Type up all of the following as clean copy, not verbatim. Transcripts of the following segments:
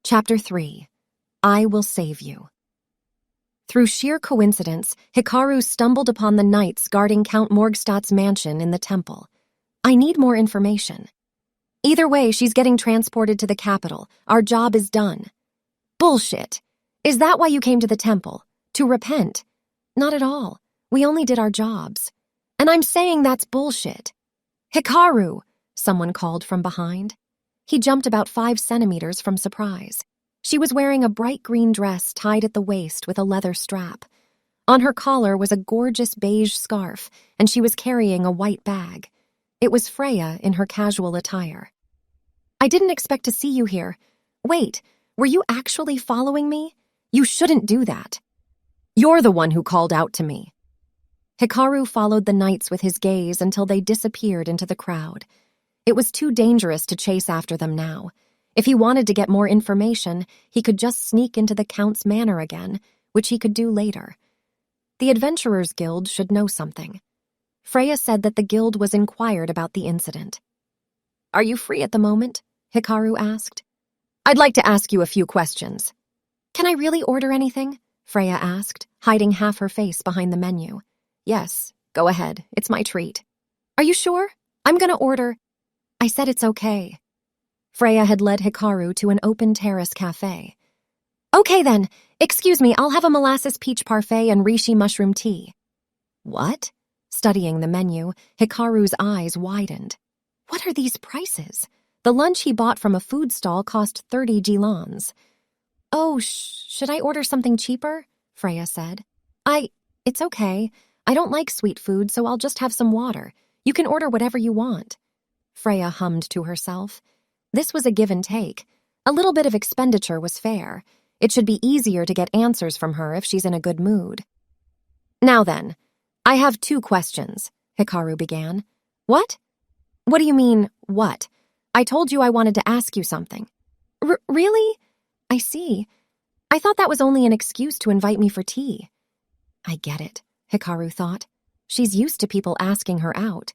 Chapter 3. I Will Save You. Through sheer coincidence, Hikaru stumbled upon the knights guarding Count Morgstadt's mansion in the temple. I need more information. Either way, she's getting transported to the capital. Our job is done. Bullshit. Is that why you came to the temple? To repent? Not at all. We only did our jobs. And I'm saying that's bullshit. Hikaru, someone called from behind. He jumped about 5 centimeters from surprise. She was wearing a bright green dress tied at the waist with a leather strap. On her collar was a gorgeous beige scarf, and she was carrying a white bag. It was Freya in her casual attire. I didn't expect to see you here. Wait, were you actually following me? You shouldn't do that. You're the one who called out to me. Hikaru followed the knights with his gaze until they disappeared into the crowd. It was too dangerous to chase after them now. If he wanted to get more information, he could just sneak into the Count's manor again, which he could do later. The Adventurers Guild should know something. Freya said that the guild was inquired about the incident. Are you free at the moment? Hikaru asked. I'd like to ask you a few questions. Can I really order anything? Freya asked, hiding half her face behind the menu. Yes, go ahead. It's my treat. Are you sure? I'm gonna order. I said it's okay. Freya had led Hikaru to an open terrace cafe. Okay then, excuse me, I'll have a molasses peach parfait and reishi mushroom tea. What? Studying the menu, Hikaru's eyes widened. What are these prices? The lunch he bought from a food stall cost 30 gilans. Oh, should I order something cheaper? Freya said. It's okay. I don't like sweet food, so I'll just have some water. You can order whatever you want. Freya hummed to herself. This was a give and take. A little bit of expenditure was fair. It should be easier to get answers from her if she's in a good mood. Now then, I have 2 questions, Hikaru began. What? What do you mean, what? I told you I wanted to ask you something. Really? I see. I thought that was only an excuse to invite me for tea. I get it, Hikaru thought. She's used to people asking her out.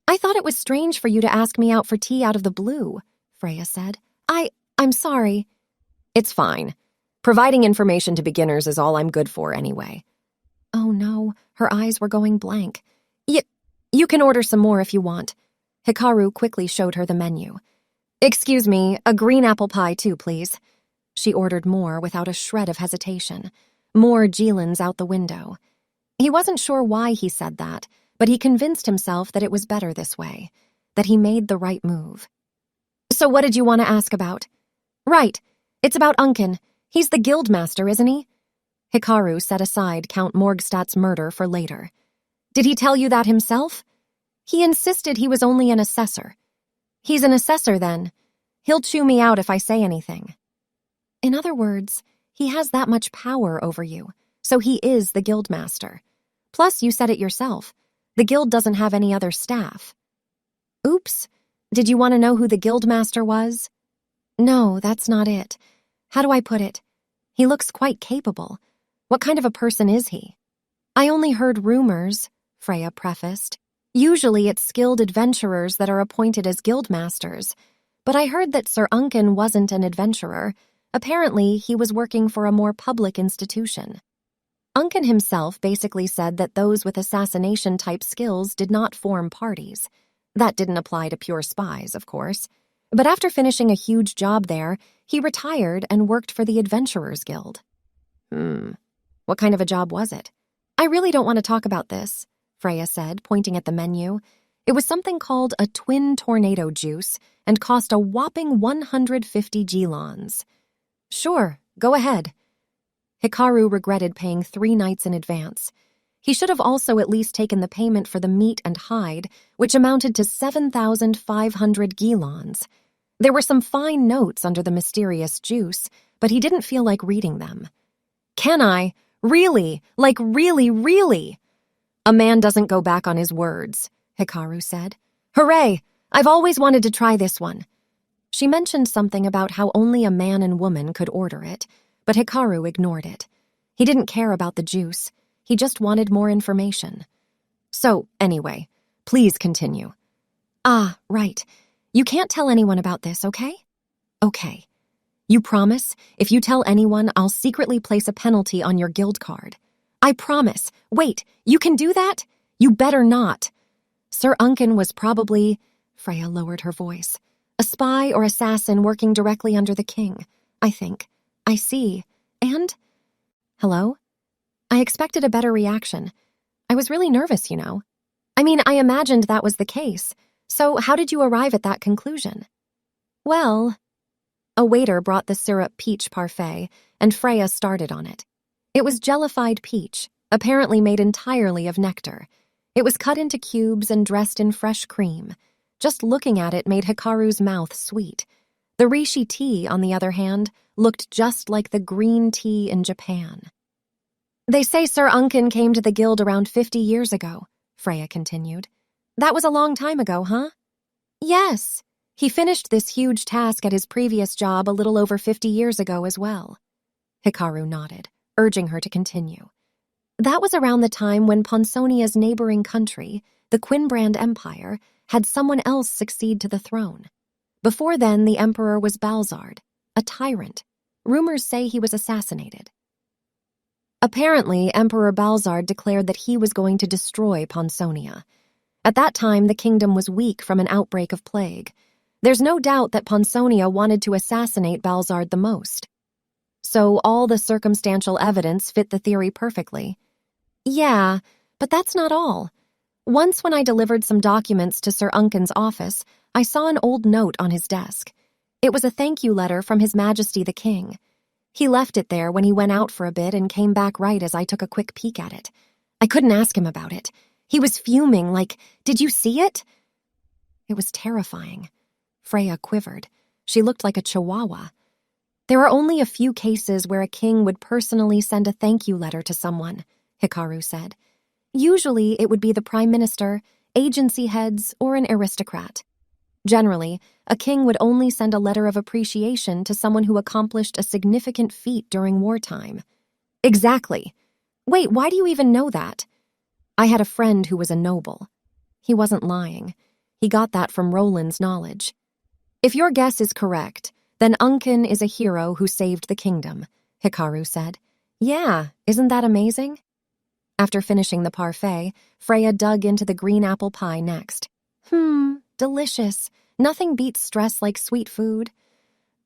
I thought it was strange for you to ask me out for tea out of the blue, Freya said. I'm sorry. It's fine. Providing information to beginners is all I'm good for anyway. Oh no, her eyes were going blank. You can order some more if you want. Hikaru quickly showed her the menu. Excuse me, a green apple pie too, please. She ordered more without a shred of hesitation. More gilans out the window. He wasn't sure why he said that, but he convinced himself that it was better this way, that he made the right move. So what did you want to ask about? Right, it's about Unken. He's the guildmaster, isn't he? Hikaru set aside Count Morgstadt's murder for later. Did he tell you that himself? He insisted he was only an assessor. He's an assessor then. He'll chew me out if I say anything. In other words, he has that much power over you, so he is the guildmaster. Plus, you said it yourself. The guild doesn't have any other staff. Oops. Did you want to know who the guildmaster was? No, that's not it. How do I put it? He looks quite capable. What kind of a person is he? I only heard rumors, Freya prefaced. Usually it's skilled adventurers that are appointed as guildmasters, but I heard that Sir Unken wasn't an adventurer. Apparently, he was working for a more public institution. Unken himself basically said that those with assassination-type skills did not form parties. That didn't apply to pure spies, of course. But after finishing a huge job there, he retired and worked for the Adventurers Guild. What kind of a job was it? I really don't want to talk about this, Freya said, pointing at the menu. It was something called a twin tornado juice and cost a whopping 150 gilans. Sure, go ahead. Hikaru regretted paying 3 nights in advance. He should have also at least taken the payment for the meat and hide, which amounted to 7,500 gilans. There were some fine notes under the mysterious juice, but he didn't feel like reading them. Can I? Really? Like really? A man doesn't go back on his words, Hikaru said. Hooray! I've always wanted to try this one. She mentioned something about how only a man and woman could order it, but Hikaru ignored it. He didn't care about the juice. He just wanted more information. So, anyway, please continue. Ah, right. You can't tell anyone about this, okay? Okay. You promise? If you tell anyone, I'll secretly place a penalty on your guild card. I promise. Wait, you can do that? You better not. Sir Unken was probably, Freya lowered her voice, a spy or assassin working directly under the king, I think. I see. And? Hello? I expected a better reaction. I was really nervous, you know. I mean, I imagined that was the case. So how did you arrive at that conclusion? Well, a waiter brought the syrup peach parfait, and Freya started on it. It was jellified peach, apparently made entirely of nectar. It was cut into cubes and dressed in fresh cream. Just looking at it made Hikaru's mouth sweet. The reishi tea, on the other hand, looked just like the green tea in Japan. They say Sir Unken came to the guild around 50 years ago, Freya continued. That was a long time ago, huh? Yes. He finished this huge task at his previous job a little over 50 years ago as well. Hikaru nodded, urging her to continue. That was around the time when Ponsonia's neighboring country, the Quinbrand Empire, had someone else succeed to the throne. Before then, the emperor was Balzard, a tyrant. Rumors say he was assassinated. Apparently, Emperor Balzard declared that he was going to destroy Ponsonia. At that time, the kingdom was weak from an outbreak of plague. There's no doubt that Ponsonia wanted to assassinate Balzard the most. So all the circumstantial evidence fit the theory perfectly. Yeah, but that's not all. Once when I delivered some documents to Sir Unken's office, I saw an old note on his desk. It was a thank you letter from His Majesty the King. He left it there when he went out for a bit and came back right as I took a quick peek at it. I couldn't ask him about it. He was fuming, like, "Did you see it?" It was terrifying. Freya quivered. She looked like a chihuahua. There are only a few cases where a king would personally send a thank you letter to someone, Hikaru said. Usually it would be the prime minister, agency heads, or an aristocrat. Generally, a king would only send a letter of appreciation to someone who accomplished a significant feat during wartime. Exactly. Wait, why do you even know that? I had a friend who was a noble. He wasn't lying. He got that from Roland's knowledge. If your guess is correct, then Unken is a hero who saved the kingdom, Hikaru said. Yeah, isn't that amazing? After finishing the parfait, Freya dug into the green apple pie next. Delicious. Nothing beats stress like sweet food.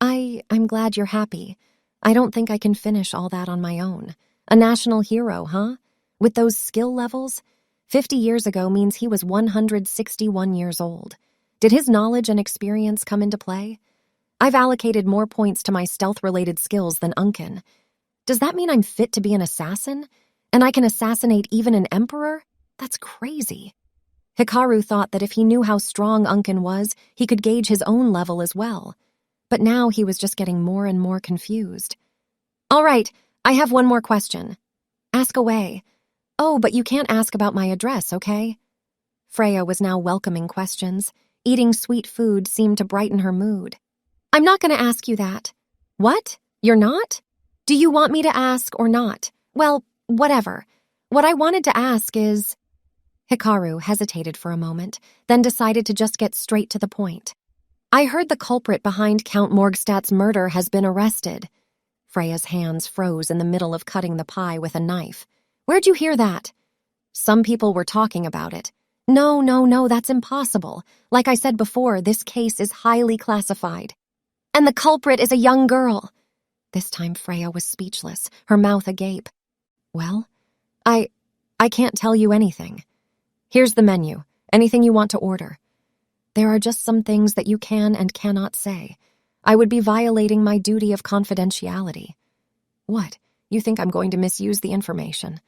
I'm glad you're happy. I don't think I can finish all that on my own. A national hero, huh? With those skill levels? 50 years ago means he was 161 years old. Did his knowledge and experience come into play? I've allocated more points to my stealth-related skills than Unken. Does that mean I'm fit to be an assassin? And I can assassinate even an emperor? That's crazy. Hikaru thought that if he knew how strong Unken was, he could gauge his own level as well. But now he was just getting more and more confused. All right, I have one more question. Ask away. Oh, but you can't ask about my address, okay? Freya was now welcoming questions. Eating sweet food seemed to brighten her mood. I'm not going to ask you that. What? You're not? Do you want me to ask or not? Well, whatever. What I wanted to ask is... Hikaru hesitated for a moment, then decided to just get straight to the point. I heard the culprit behind Count Morgstadt's murder has been arrested. Freya's hands froze in the middle of cutting the pie with a knife. Where'd you hear that? Some people were talking about it. No, that's impossible. Like I said before, this case is highly classified. And the culprit is a young girl. This time Freya was speechless, her mouth agape. Well, I can't tell you anything. Here's the menu. Anything you want to order. There are just some things that you can and cannot say. I would be violating my duty of confidentiality. What? You think I'm going to misuse the information?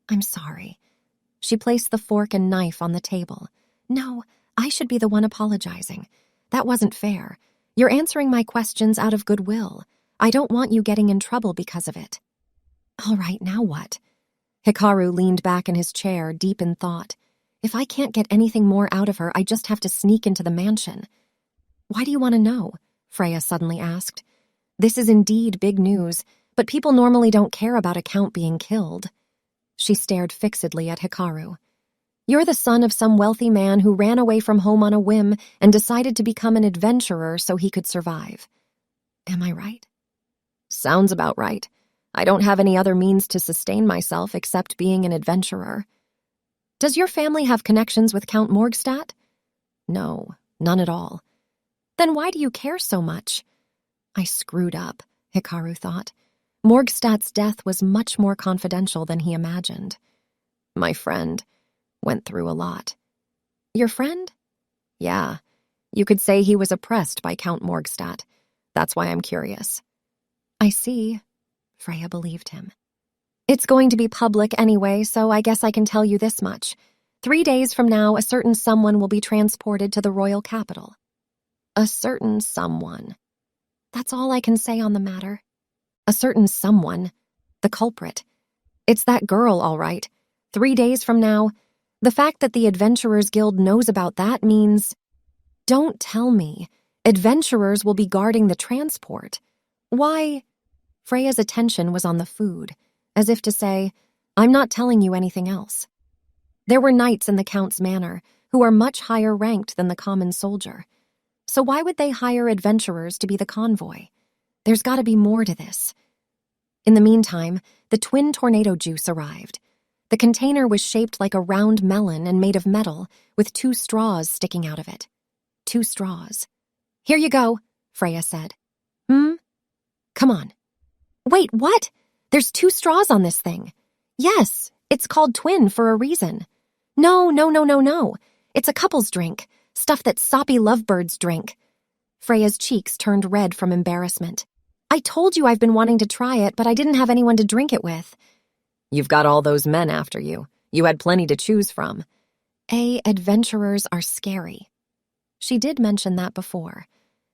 I'm sorry. She placed the fork and knife on the table. No, I should be the one apologizing. That wasn't fair. You're answering my questions out of goodwill. I don't want you getting in trouble because of it. All right, now what? Hikaru leaned back in his chair, deep in thought. If I can't get anything more out of her, I just have to sneak into the mansion. Why do you want to know? Freya suddenly asked. This is indeed big news, but people normally don't care about a count being killed. She stared fixedly at Hikaru. You're the son of some wealthy man who ran away from home on a whim and decided to become an adventurer so he could survive. Am I right? Sounds about right. I don't have any other means to sustain myself except being an adventurer. Does your family have connections with Count Morgstadt? No, none at all. Then why do you care so much? I screwed up, Hikaru thought. Morgstadt's death was much more confidential than he imagined. My friend went through a lot. Your friend? Yeah, you could say he was oppressed by Count Morgstadt. That's why I'm curious. I see. Freya believed him. It's going to be public anyway, so I guess I can tell you this much. 3 days from now, a certain someone will be transported to the royal capital. A certain someone. That's all I can say on the matter. A certain someone. The culprit. It's that girl, all right. 3 days from now. The fact that the Adventurers Guild knows about that means... Don't tell me. Adventurers will be guarding the transport. Why? Freya's attention was on the food, as if to say, I'm not telling you anything else. There were knights in the Count's manor who are much higher ranked than the common soldier. So why would they hire adventurers to be the convoy? There's got to be more to this. In the meantime, the twin tornado juice arrived. The container was shaped like a round melon and made of metal, with 2 straws sticking out of it. 2 straws. Here you go, Freya said. Come on. Wait, what? There's 2 straws on this thing. Yes, it's called twin for a reason. No. It's a couple's drink, stuff that soppy lovebirds drink. Freya's cheeks turned red from embarrassment. I told you I've been wanting to try it, but I didn't have anyone to drink it with. You've got all those men after you. You had plenty to choose from. Adventurers are scary. She did mention that before.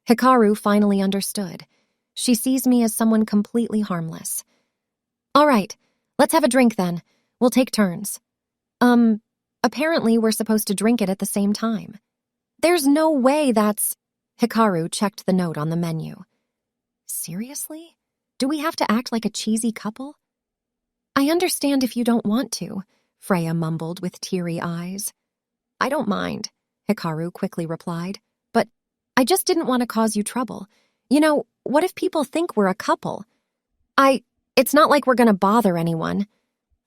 Hikaru finally understood. She sees me as someone completely harmless. All right, let's have a drink then. We'll take turns. Apparently we're supposed to drink it at the same time. There's no way that's... Hikaru checked the note on the menu. Seriously? Do we have to act like a cheesy couple? I understand if you don't want to, Freya mumbled with teary eyes. I don't mind, Hikaru quickly replied, but I just didn't want to cause you trouble. You know, what if people think we're a couple? It's not like we're going to bother anyone.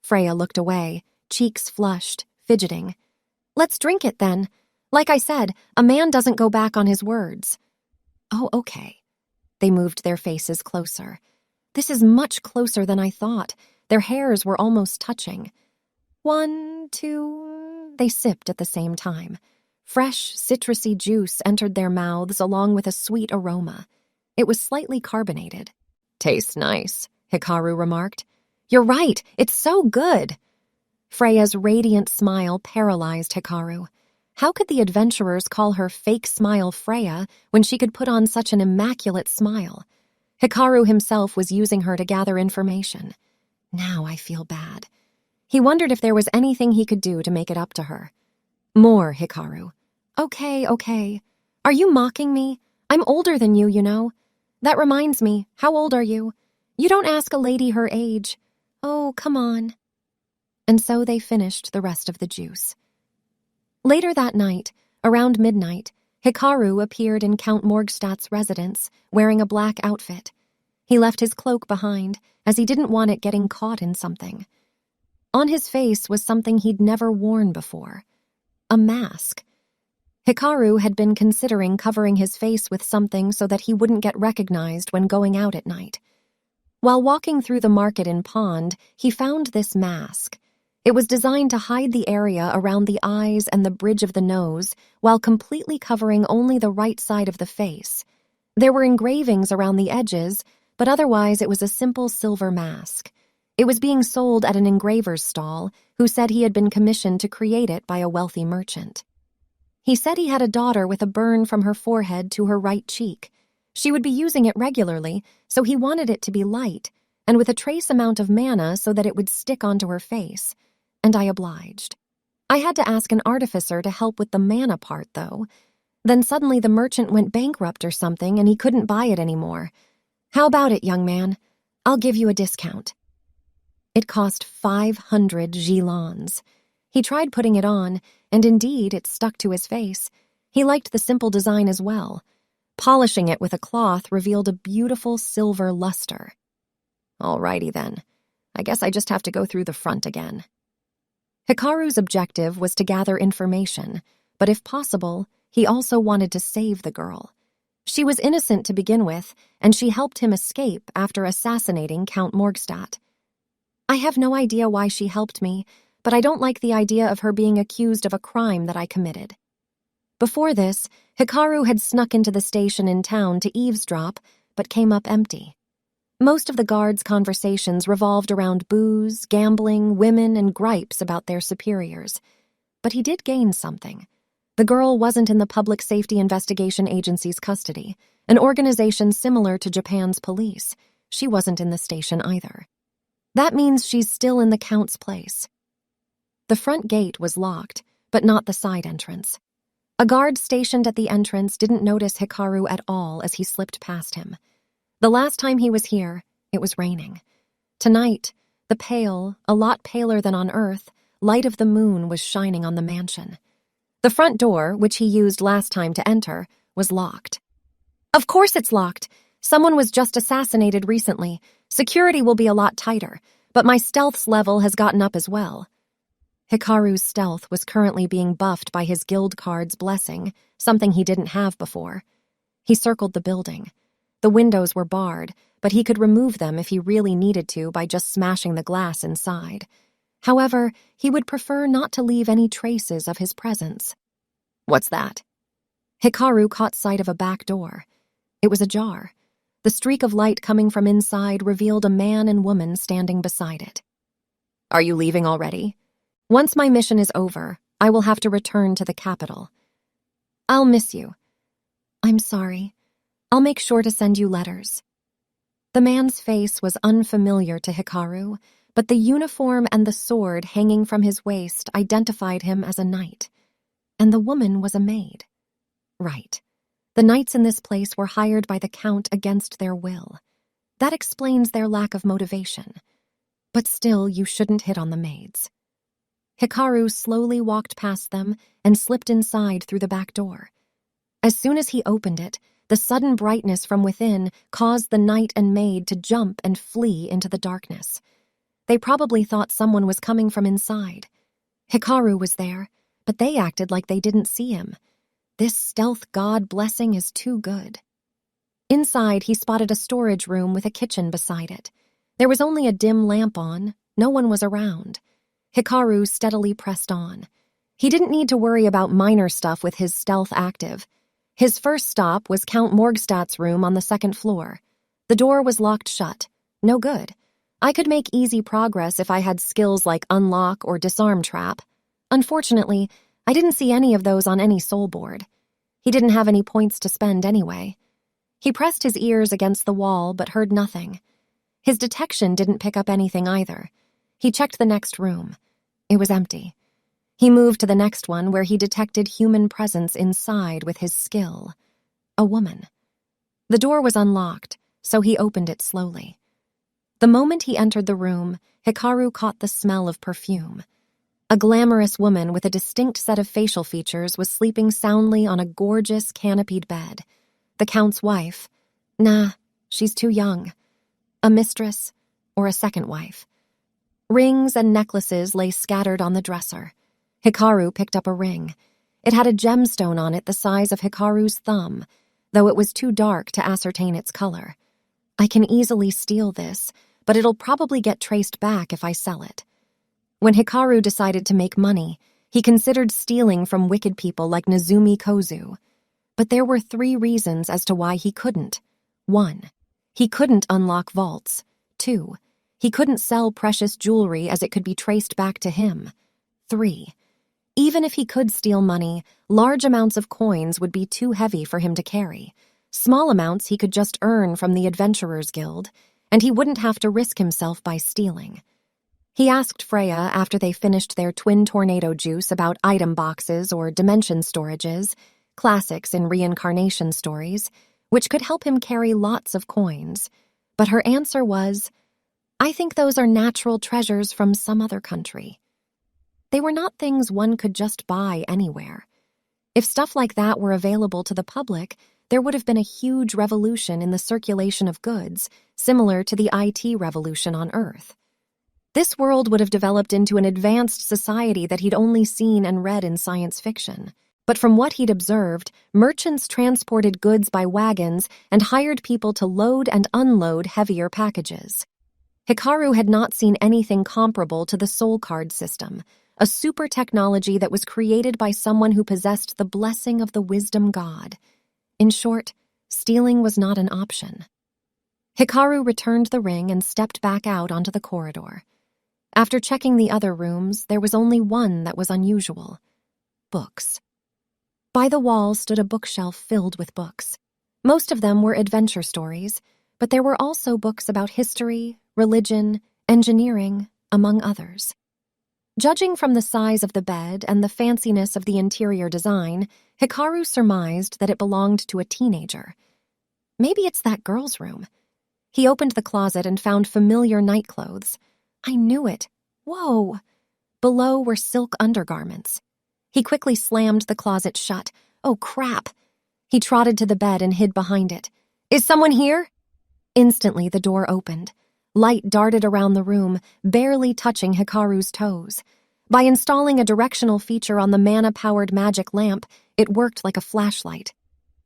Freya looked away, cheeks flushed, fidgeting. Let's drink it then. Like I said, a man doesn't go back on his words. Oh, okay. They moved their faces closer. This is much closer than I thought. Their hairs were almost touching. 1, 2... They sipped at the same time. Fresh, citrusy juice entered their mouths along with a sweet aroma. It was slightly carbonated. Tastes nice, Hikaru remarked. You're right, it's so good. Freya's radiant smile paralyzed Hikaru. How could the adventurers call her fake smile Freya when she could put on such an immaculate smile? Hikaru himself was using her to gather information. Now I feel bad. He wondered if there was anything he could do to make it up to her. More, Hikaru. Okay. Are you mocking me? I'm older than you, you know. That reminds me, how old are you? You don't ask a lady her age. Oh, come on. And so they finished the rest of the juice. Later that night, around midnight, Hikaru appeared in Count Morgstadt's residence, wearing a black outfit. He left his cloak behind, as he didn't want it getting caught in something. On his face was something he'd never worn before. A mask. Hikaru had been considering covering his face with something so that he wouldn't get recognized when going out at night. While walking through the market in Pond, he found this mask. It was designed to hide the area around the eyes and the bridge of the nose, while completely covering only the right side of the face. There were engravings around the edges, but otherwise it was a simple silver mask. It was being sold at an engraver's stall, who said he had been commissioned to create it by a wealthy merchant. He said he had a daughter with a burn from her forehead to her right cheek. She would be using it regularly, so he wanted it to be light, and with a trace amount of mana so that it would stick onto her face. And I obliged. I had to ask an artificer to help with the mana part, though. Then suddenly the merchant went bankrupt or something, and he couldn't buy it anymore. How about it, young man? I'll give you a discount. It cost 500 gilons. He tried putting it on, and indeed it stuck to his face. He liked the simple design as well. Polishing it with a cloth revealed a beautiful silver luster. Alrighty then. I guess I just have to go through the front again. Hikaru's objective was to gather information, but if possible, he also wanted to save the girl. She was innocent to begin with, and she helped him escape after assassinating Count Morgstadt. I have no idea why she helped me, but I don't like the idea of her being accused of a crime that I committed. Before this, Hikaru had snuck into the station in town to eavesdrop, but came up empty. Most of the guards' conversations revolved around booze, gambling, women, and gripes about their superiors. But he did gain something. The girl wasn't in the Public Safety Investigation Agency's custody, an organization similar to Japan's police. She wasn't in the station either. That means she's still in the Count's place. The front gate was locked, but not the side entrance. A guard stationed at the entrance didn't notice Hikaru at all as he slipped past him. The last time he was here, it was raining. Tonight, the pale, a lot paler than on Earth, light of the moon was shining on the mansion. The front door, which he used last time to enter, was locked. Of course it's locked. Someone was just assassinated recently. Security will be a lot tighter, but my stealth's level has gotten up as well. Hikaru's stealth was currently being buffed by his guild card's blessing, something he didn't have before. He circled the building. The windows were barred, but he could remove them if he really needed to by just smashing the glass inside. However, he would prefer not to leave any traces of his presence. What's that? Hikaru caught sight of a back door. It was ajar. The streak of light coming from inside revealed a man and woman standing beside it. Are you leaving already? Once my mission is over, I will have to return to the capital. I'll miss you. I'm sorry. I'll make sure to send you letters. The man's face was unfamiliar to Hikaru, but the uniform and the sword hanging from his waist identified him as a knight. And the woman was a maid. Right. The knights in this place were hired by the Count against their will. That explains their lack of motivation. But still, you shouldn't hit on the maids. Hikaru slowly walked past them and slipped inside through the back door. As soon as he opened it, the sudden brightness from within caused the knight and maid to jump and flee into the darkness. They probably thought someone was coming from inside. Hikaru was there, but they acted like they didn't see him. This stealth god blessing is too good. Inside, he spotted a storage room with a kitchen beside it. There was only a dim lamp on. No one was around. Hikaru steadily pressed on. He didn't need to worry about minor stuff with his stealth active. His first stop was Count Morgstadt's room on the second floor. The door was locked shut. No good. I could make easy progress if I had skills like unlock or disarm trap. Unfortunately, I didn't see any of those on any soul board. He didn't have any points to spend anyway. He pressed his ears against the wall but heard nothing. His detection didn't pick up anything either. He checked the next room. It was empty. He moved to the next one where he detected human presence inside with his skill. A woman. The door was unlocked, so he opened it slowly. The moment he entered the room, Hikaru caught the smell of perfume. A glamorous woman with a distinct set of facial features was sleeping soundly on a gorgeous canopied bed. The Count's wife. Nah, she's too young. A mistress or a second wife. Rings and necklaces lay scattered on the dresser. Hikaru picked up a ring. It had a gemstone on it the size of Hikaru's thumb, though it was too dark to ascertain its color. I can easily steal this, but it'll probably get traced back if I sell it. When Hikaru decided to make money, he considered stealing from wicked people like Nezumi Kozu. But there were 3 reasons as to why he couldn't. 1. He couldn't unlock vaults. 2. He couldn't sell precious jewelry as it could be traced back to him. 3. Even if he could steal money, large amounts of coins would be too heavy for him to carry. Small amounts he could just earn from the Adventurers Guild, and he wouldn't have to risk himself by stealing. He asked Freya after they finished their twin tornado juice about item boxes or dimension storages, classics in reincarnation stories, which could help him carry lots of coins. But her answer was, I think those are natural treasures from some other country. They were not things one could just buy anywhere. If stuff like that were available to the public, there would have been a huge revolution in the circulation of goods, similar to the IT revolution on Earth. This world would have developed into an advanced society that he'd only seen and read in science fiction. But from what he'd observed, merchants transported goods by wagons and hired people to load and unload heavier packages. Hikaru had not seen anything comparable to the soul card system, a super technology that was created by someone who possessed the blessing of the wisdom god. In short, stealing was not an option. Hikaru returned the ring and stepped back out onto the corridor. After checking the other rooms, there was only one that was unusual: books. By the wall stood a bookshelf filled with books. Most of them were adventure stories, but there were also books about history, religion, engineering, among others. Judging from the size of the bed and the fanciness of the interior design, Hikaru surmised that it belonged to a teenager. Maybe it's that girl's room. He opened the closet and found familiar nightclothes. I knew it. Whoa! Below were silk undergarments. He quickly slammed the closet shut. Oh, crap! He trotted to the bed and hid behind it. Is someone here? Instantly, the door opened. Light darted around the room, barely touching Hikaru's toes. By installing a directional feature on the mana-powered magic lamp, it worked like a flashlight.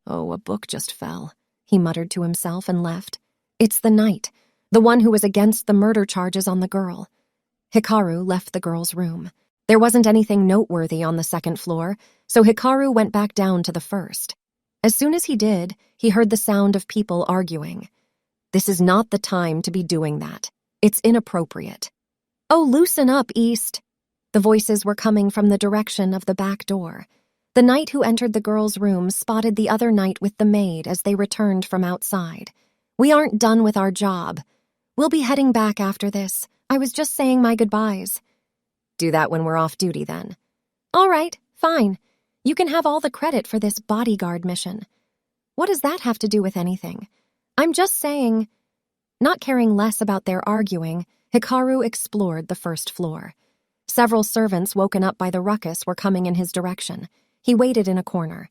Oh, a book just fell, he muttered to himself and left. It's the knight, the one who was against the murder charges on the girl. Hikaru left the girl's room. There wasn't anything noteworthy on the second floor, so Hikaru went back down to the first. As soon as he did, he heard the sound of people arguing. This is not the time to be doing that. It's inappropriate. Oh, loosen up, East. The voices were coming from the direction of the back door. The knight who entered the girl's room spotted the other knight with the maid as they returned from outside. We aren't done with our job. We'll be heading back after this. I was just saying my goodbyes. Do that when we're off duty, then. All right, fine. You can have all the credit for this bodyguard mission. What does that have to do with anything? I'm just saying. Not caring less about their arguing, Hikaru explored the first floor. Several servants woken up by the ruckus were coming in his direction. He waited in a corner.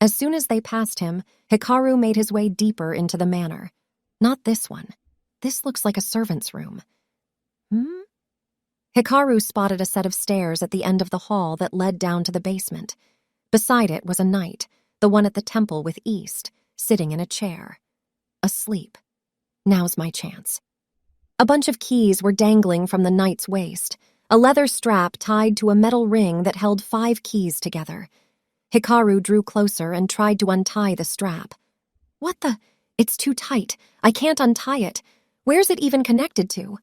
As soon as they passed him, Hikaru made his way deeper into the manor. Not this one. This looks like a servant's room. Hikaru spotted a set of stairs at the end of the hall that led down to the basement. Beside it was a knight, the one at the temple with East, sitting in a chair. Asleep. Now's my chance. A bunch of keys were dangling from the knight's waist, a leather strap tied to a metal ring that held 5 keys together. Hikaru drew closer and tried to untie the strap. What the? It's too tight. I can't untie it. Where's it even connected to?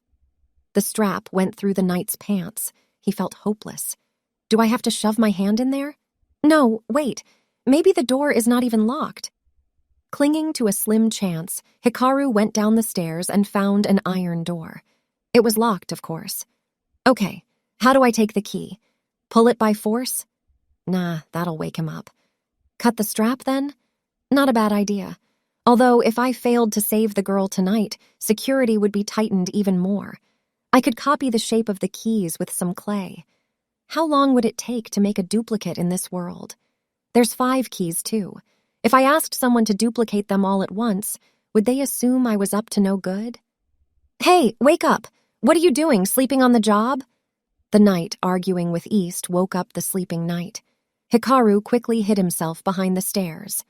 The strap went through the knight's pants. He felt hopeless. Do I have to shove my hand in there? No, wait. Maybe the door is not even locked. Clinging to a slim chance, Hikaru went down the stairs and found an iron door. It was locked, of course. Okay, how do I take the key? Pull it by force? Nah, that'll wake him up. Cut the strap, then? Not a bad idea. Although, if I failed to save the girl tonight, security would be tightened even more. I could copy the shape of the keys with some clay. How long would it take to make a duplicate in this world? There's 5 keys, too. If I asked someone to duplicate them all at once, would they assume I was up to no good? Hey, wake up! What are you doing, sleeping on the job? The knight, arguing with East, woke up the sleeping knight. Hikaru quickly hid himself behind the stairs.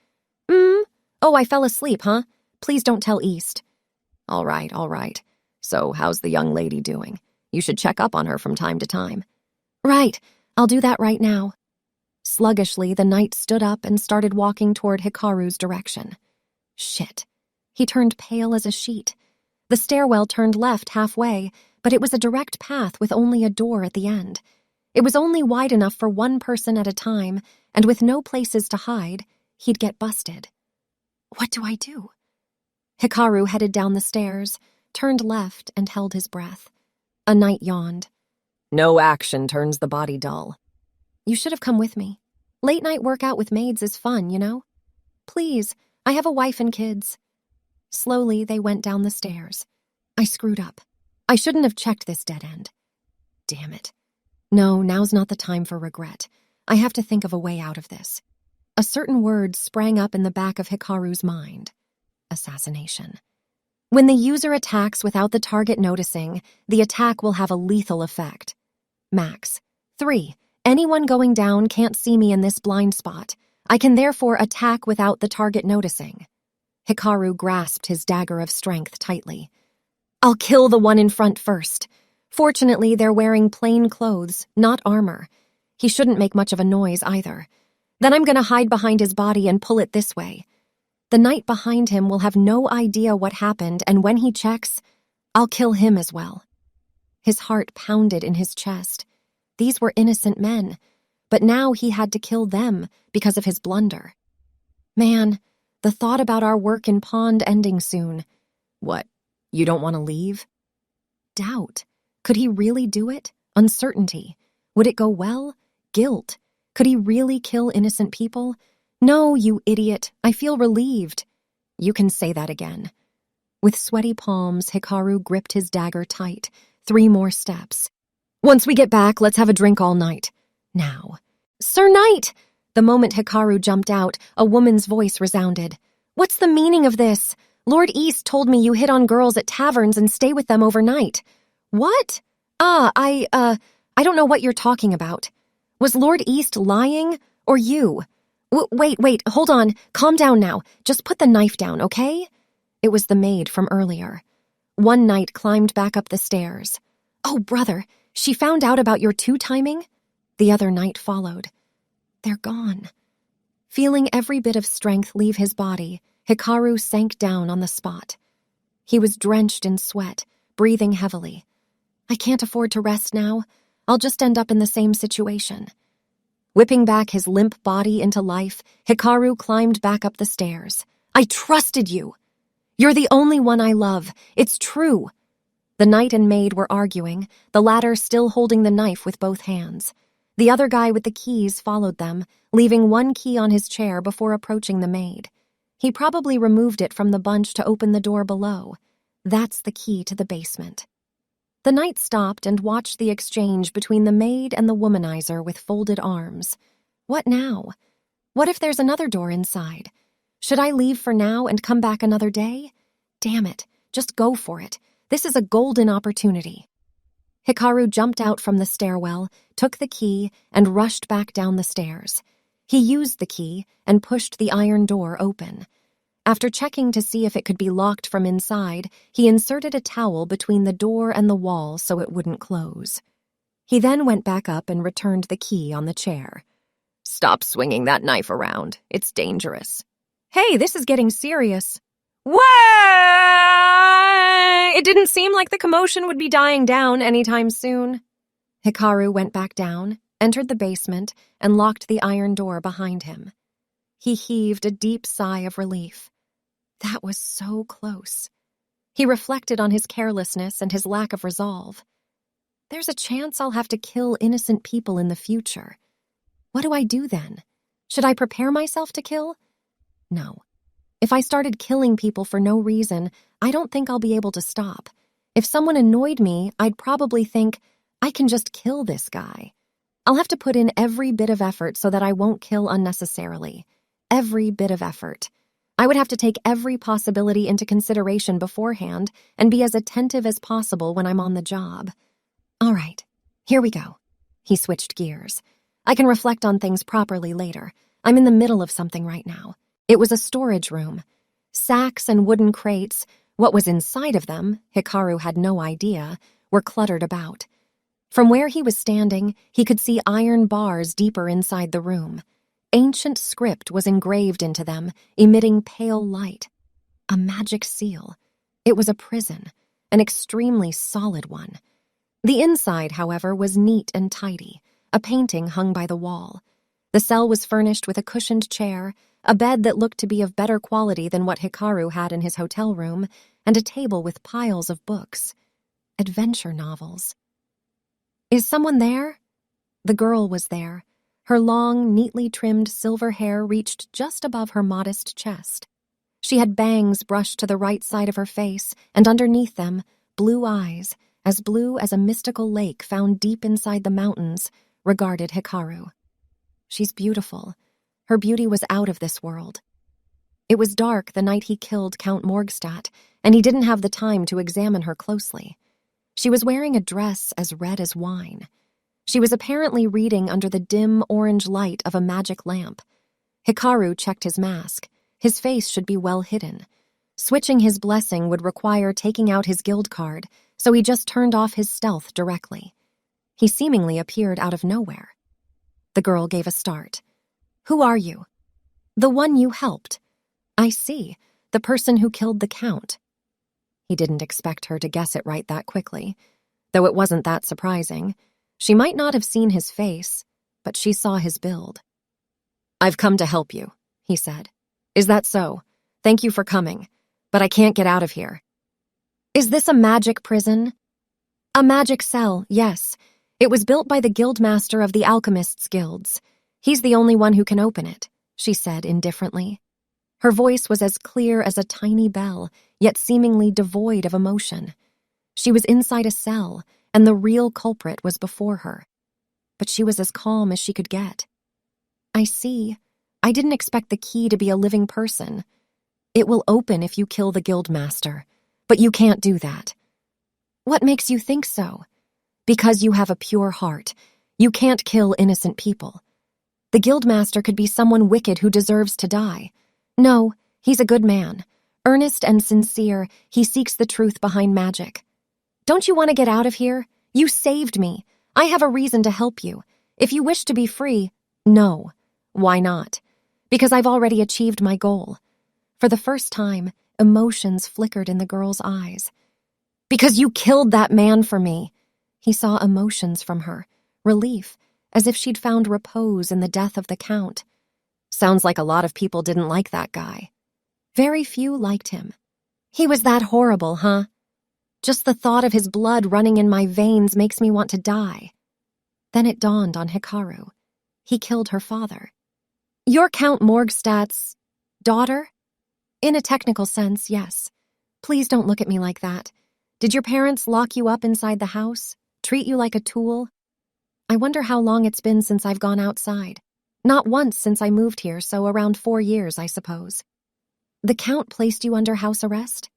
Oh, I fell asleep, huh? Please don't tell East. All right. So, how's the young lady doing? You should check up on her from time to time. Right, I'll do that right now. Sluggishly, the knight stood up and started walking toward Hikaru's direction. Shit. He turned pale as a sheet. The stairwell turned left halfway, but it was a direct path with only a door at the end. It was only wide enough for one person at a time, and with no places to hide, he'd get busted. What do I do? Hikaru headed down the stairs, turned left, and held his breath. A knight yawned. No action turns the body dull. You should have come with me. Late-night workout with maids is fun, you know? Please, I have a wife and kids. Slowly, they went down the stairs. I screwed up. I shouldn't have checked this dead end. Damn it. No, now's not the time for regret. I have to think of a way out of this. A certain word sprang up in the back of Hikaru's mind. Assassination. When the user attacks without the target noticing, the attack will have a lethal effect. Max. 3. Anyone going down can't see me in this blind spot. I can therefore attack without the target noticing. Hikaru grasped his dagger of strength tightly. I'll kill the one in front first. Fortunately, they're wearing plain clothes, not armor. He shouldn't make much of a noise either. Then I'm gonna hide behind his body and pull it this way. The knight behind him will have no idea what happened, and when he checks, I'll kill him as well. His heart pounded in his chest. These were innocent men, but now he had to kill them because of his blunder. Man, the thought about our work in Pond ending soon. What, you don't want to leave? Doubt. Could he really do it? Uncertainty. Would it go well? Guilt. Could he really kill innocent people? No, you idiot. I feel relieved. You can say that again. With sweaty palms, Hikaru gripped his dagger tight. 3 more steps. Once we get back, let's have a drink all night. Now. Sir Knight! The moment Hikaru jumped out, a woman's voice resounded. What's the meaning of this? Lord East told me you hit on girls at taverns and stay with them overnight. What? I don't know what you're talking about. Was Lord East lying? Or you? Wait, hold on. Calm down now. Just put the knife down, okay? It was the maid from earlier. One knight climbed back up the stairs. Oh, brother, she found out about your two-timing? The other knight followed. They're gone. Feeling every bit of strength leave his body, Hikaru sank down on the spot. He was drenched in sweat, breathing heavily. I can't afford to rest now. I'll just end up in the same situation. Whipping back his limp body into life, Hikaru climbed back up the stairs. I trusted you. You're the only one I love. It's true. The knight and maid were arguing, the latter still holding the knife with both hands. The other guy with the keys followed them, leaving one key on his chair before approaching the maid. He probably removed it from the bunch to open the door below. That's the key to the basement. The knight stopped and watched the exchange between the maid and the womanizer with folded arms. What now? What if there's another door inside? Should I leave for now and come back another day? Damn it, just go for it. This is a golden opportunity. Hikaru jumped out from the stairwell, took the key, and rushed back down the stairs. He used the key and pushed the iron door open. After checking to see if it could be locked from inside, he inserted a towel between the door and the wall so it wouldn't close. He then went back up and returned the key on the chair. Stop swinging that knife around. It's dangerous. Hey, this is getting serious. What? It didn't seem like the commotion would be dying down anytime soon. Hikaru went back down, entered the basement, and locked the iron door behind him. He heaved a deep sigh of relief. That was so close. He reflected on his carelessness and his lack of resolve. There's a chance I'll have to kill innocent people in the future. What do I do then? Should I prepare myself to kill? No. If I started killing people for no reason, I don't think I'll be able to stop. If someone annoyed me, I'd probably think, I can just kill this guy. I'll have to put in every bit of effort so that I won't kill unnecessarily. Every bit of effort. I would have to take every possibility into consideration beforehand and be as attentive as possible when I'm on the job. All right, here we go. He switched gears. I can reflect on things properly later. I'm in the middle of something right now. It was a storage room. Sacks and wooden crates, what was inside of them, Hikaru had no idea, were cluttered about. From where he was standing, he could see iron bars deeper inside the room. Ancient script was engraved into them, emitting pale light. A magic seal. It was a prison, an extremely solid one. The inside, however, was neat and tidy, a painting hung by the wall. The cell was furnished with a cushioned chair, a bed that looked to be of better quality than what Hikaru had in his hotel room, and a table with piles of books. Adventure novels. Is someone there? The girl was there. Her long, neatly trimmed silver hair reached just above her modest chest. She had bangs brushed to the right side of her face, and underneath them, blue eyes, as blue as a mystical lake found deep inside the mountains, regarded Hikaru. She's beautiful. Her beauty was out of this world. It was dark the night he killed Count Morgstadt, and he didn't have the time to examine her closely. She was wearing a dress as red as wine. She was apparently reading under the dim orange light of a magic lamp. Hikaru checked his mask. His face should be well hidden. Switching his blessing would require taking out his guild card, so he just turned off his stealth directly. He seemingly appeared out of nowhere. The girl gave a start. "Who are you?" "The one you helped." "I see, the person who killed the Count." He didn't expect her to guess it right that quickly, though it wasn't that surprising. She might not have seen his face, but she saw his build. "I've come to help you," he said. "Is that so? Thank you for coming, but I can't get out of here." "Is this a magic prison?" "A magic cell, yes. It was built by the guildmaster of the alchemists' guilds. He's the only one who can open it," she said indifferently. Her voice was as clear as a tiny bell, yet seemingly devoid of emotion. She was inside a cell, and the real culprit was before her. But she was as calm as she could get. "I see. I didn't expect the key to be a living person. It will open if you kill the guildmaster, but you can't do that." "What makes you think so?" "Because you have a pure heart. You can't kill innocent people. The guildmaster could be someone wicked who deserves to die. No, he's a good man. Earnest and sincere, he seeks the truth behind magic. Don't you want to get out of here? You saved me. I have a reason to help you. If you wish to be free, no. Why not? Because I've already achieved my goal." For the first time, emotions flickered in the girl's eyes. "Because you killed that man for me." He saw emotions from her, relief, as if she'd found repose in the death of the Count. "Sounds like a lot of people didn't like that guy." "Very few liked him." "He was that horrible, huh? Just the thought of his blood running in my veins makes me want to die." Then it dawned on Hikaru. He killed her father. "You're Count Morgstadt's daughter?" "In a technical sense, yes. Please don't look at me like that. Did your parents lock you up inside the house? Treat you like a tool?" "I wonder how long it's been since I've gone outside. Not once since I moved here, so around 4 years, I suppose." "The Count placed you under house arrest?"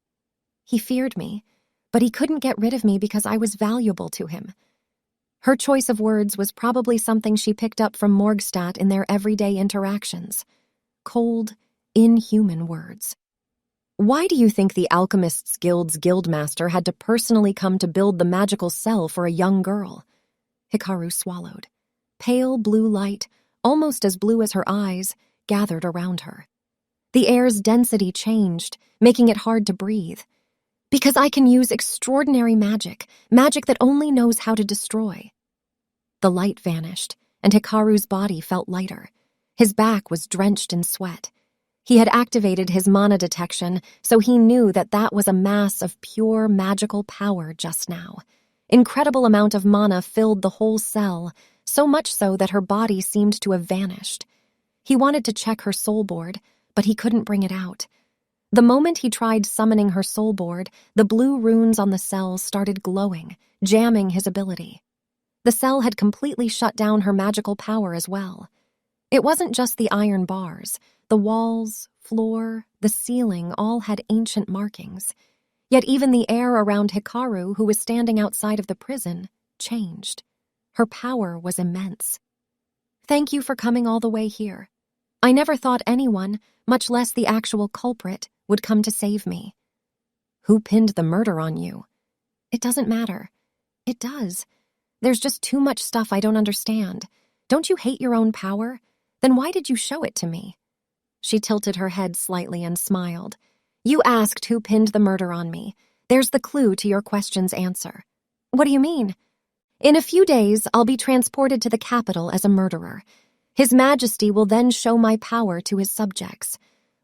"He feared me, but he couldn't get rid of me because I was valuable to him." Her choice of words was probably something she picked up from Morgstadt in their everyday interactions. Cold, inhuman words. "Why do you think the Alchemists Guild's guildmaster had to personally come to build the magical cell for a young girl?" Hikaru swallowed. Pale blue light, almost as blue as her eyes, gathered around her. The air's density changed, making it hard to breathe. "Because I can use extraordinary magic, magic that only knows how to destroy." The light vanished, and Hikaru's body felt lighter. His back was drenched in sweat. He had activated his mana detection, so he knew that that was a mass of pure magical power just now. Incredible amount of mana filled the whole cell, so much so that her body seemed to have vanished. He wanted to check her soul board, but he couldn't bring it out. The moment he tried summoning her soul board, the blue runes on the cell started glowing, jamming his ability. The cell had completely shut down her magical power as well. It wasn't just the iron bars. The walls, floor, the ceiling all had ancient markings. Yet even the air around Hikaru, who was standing outside of the prison, changed. Her power was immense. "Thank you for coming all the way here. I never thought anyone, much less the actual culprit, would come to save me." "Who pinned the murder on you?" "It doesn't matter." "It does. There's just too much stuff I don't understand. Don't you hate your own power? Then why did you show it to me?" She tilted her head slightly and smiled. "You asked who pinned the murder on me. There's the clue to your question's answer." "What do you mean?" "In a few days, I'll be transported to the capital as a murderer. His Majesty will then show my power to his subjects.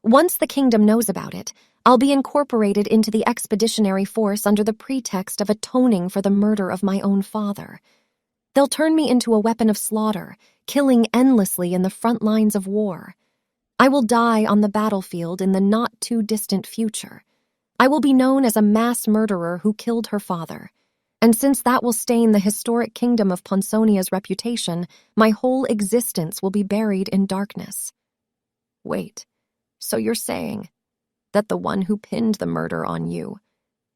Once the kingdom knows about it, I'll be incorporated into the expeditionary force under the pretext of atoning for the murder of my own father. They'll turn me into a weapon of slaughter, killing endlessly in the front lines of war. I will die on the battlefield in the not-too-distant future. I will be known as a mass murderer who killed her father. And since that will stain the historic kingdom of Ponsonia's reputation, my whole existence will be buried in darkness." Wait, so you're saying that the one who pinned the murder on you,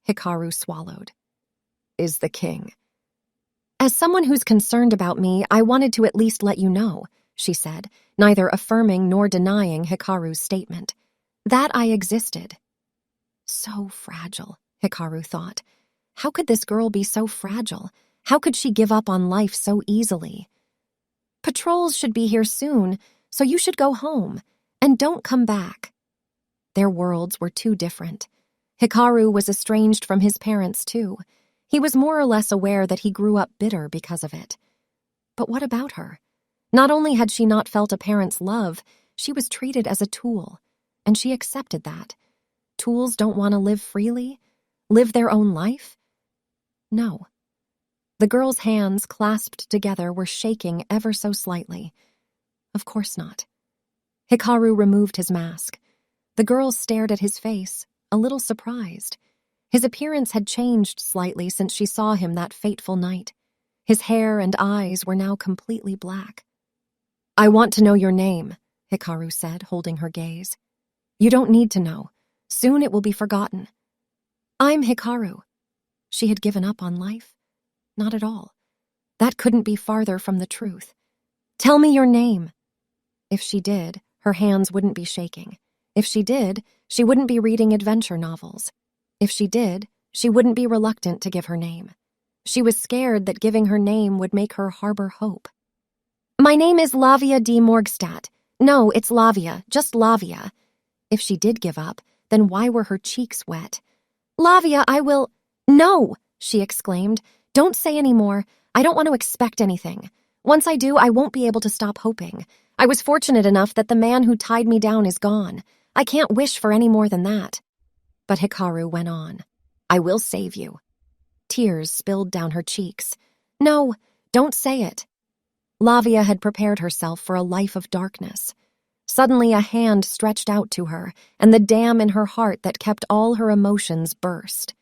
Hikaru swallowed, is the king? As someone who's concerned about me, I wanted to at least let you know, she said, neither affirming nor denying Hikaru's statement. That I existed. So fragile, Hikaru thought. How could this girl be so fragile? How could she give up on life so easily? Patrols should be here soon, so you should go home, and don't come back. Their worlds were too different. Hikaru was estranged from his parents, too. He was more or less aware that he grew up bitter because of it. But what about her? Not only had she not felt a parent's love, she was treated as a tool, and she accepted that. Tools don't want to live freely? Live their own life? No. The girl's hands, clasped together, were shaking ever so slightly. Of course not. Hikaru removed his mask. The girl stared at his face, a little surprised. His appearance had changed slightly since she saw him that fateful night. His hair and eyes were now completely black. I want to know your name, Hikaru said, holding her gaze. You don't need to know. Soon it will be forgotten. I'm Hikaru. She had given up on life? Not at all. That couldn't be farther from the truth. Tell me your name. If she did, her hands wouldn't be shaking. If she did, she wouldn't be reading adventure novels. If she did, she wouldn't be reluctant to give her name. She was scared that giving her name would make her harbor hope. My name is Lavia D. Morgstadt. No, it's Lavia, just Lavia. If she did give up, then why were her cheeks wet? Lavia, I will— No, she exclaimed. Don't say any more. I don't want to expect anything. Once I do, I won't be able to stop hoping. I was fortunate enough that the man who tied me down is gone. I can't wish for any more than that. But Hikaru went on. I will save you. Tears spilled down her cheeks. No, don't say it. Lavia had prepared herself for a life of darkness. Suddenly a hand stretched out to her, and the dam in her heart that kept all her emotions burst.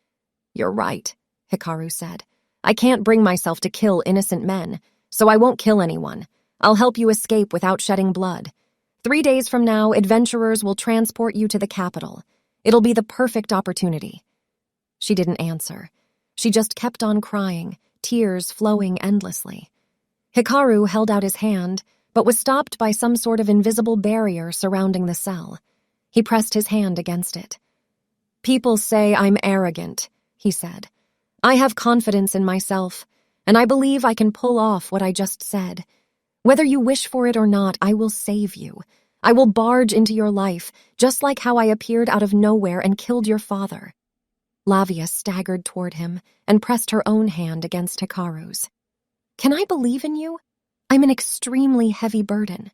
You're right, Hikaru said. I can't bring myself to kill innocent men, so I won't kill anyone. I'll help you escape without shedding blood. 3 days from now, adventurers will transport you to the capital. It'll be the perfect opportunity. She didn't answer. She just kept on crying, tears flowing endlessly. Hikaru held out his hand, but was stopped by some sort of invisible barrier surrounding the cell. He pressed his hand against it. People say I'm arrogant, he said. I have confidence in myself, and I believe I can pull off what I just said. Whether you wish for it or not, I will save you. I will barge into your life, just like how I appeared out of nowhere and killed your father. Lavia staggered toward him and pressed her own hand against Hikaru's. Can I believe in you? I'm an extremely heavy burden.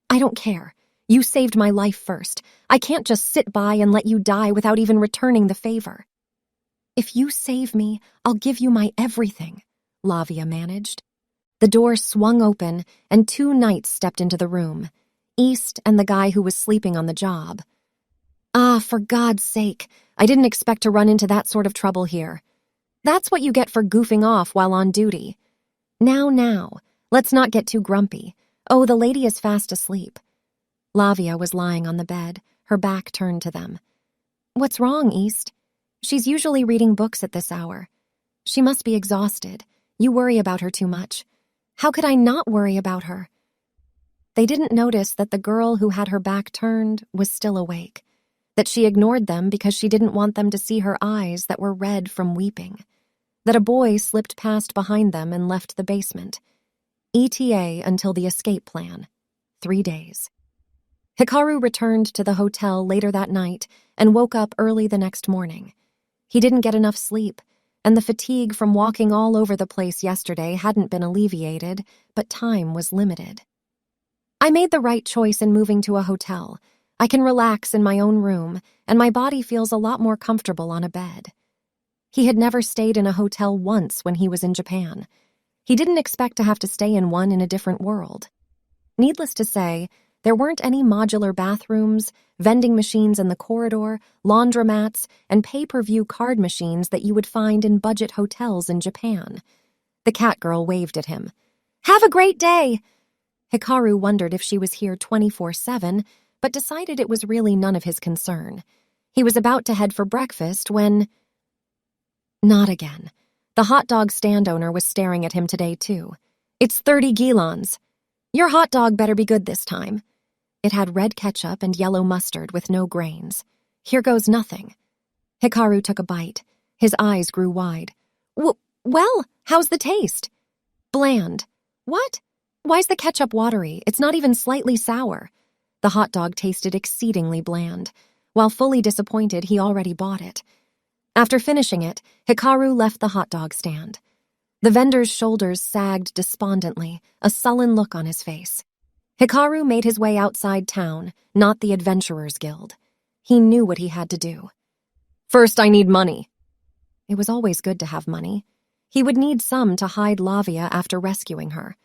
I don't care. You saved my life first. I can't just sit by and let you die without even returning the favor. If you save me, I'll give you my everything, Lavia managed. The door swung open, and 2 knights stepped into the room, East and the guy who was sleeping on the job. Ah, for God's sake, I didn't expect to run into that sort of trouble here. That's what you get for goofing off while on duty. Now, let's not get too grumpy. Oh, the lady is fast asleep. Lavia was lying on the bed, her back turned to them. What's wrong, East? She's usually reading books at this hour. She must be exhausted. You worry about her too much. How could I not worry about her? They didn't notice that the girl who had her back turned was still awake, that she ignored them because she didn't want them to see her eyes that were red from weeping, that a boy slipped past behind them and left the basement. ETA until the escape plan. 3 days. Hikaru returned to the hotel later that night and woke up early the next morning. He didn't get enough sleep, and the fatigue from walking all over the place yesterday hadn't been alleviated, but time was limited. I made the right choice in moving to a hotel. I can relax in my own room, and my body feels a lot more comfortable on a bed. He had never stayed in a hotel once when he was in Japan. He didn't expect to have to stay in one in a different world. Needless to say, there weren't any modular bathrooms, vending machines in the corridor, laundromats, and pay-per-view card machines that you would find in budget hotels in Japan. The cat girl waved at him. Have a great day! Hikaru wondered if she was here 24/7, but decided it was really none of his concern. He was about to head for breakfast when… Not again. The hot dog stand owner was staring at him today, too. "It's 30 gilons. Your hot dog better be good this time." It had red ketchup and yellow mustard with no grains. Here goes nothing. Hikaru took a bite. His eyes grew wide. Well, how's the taste?" "Bland." "What? Why's the ketchup watery? It's not even slightly sour." The hot dog tasted exceedingly bland. While fully disappointed, he already bought it. After finishing it, Hikaru left the hot dog stand. The vendor's shoulders sagged despondently, a sullen look on his face. Hikaru made his way outside town, not the Adventurers Guild. He knew what he had to do. "First, I need money." It was always good to have money. He would need some to hide Lavia after rescuing her.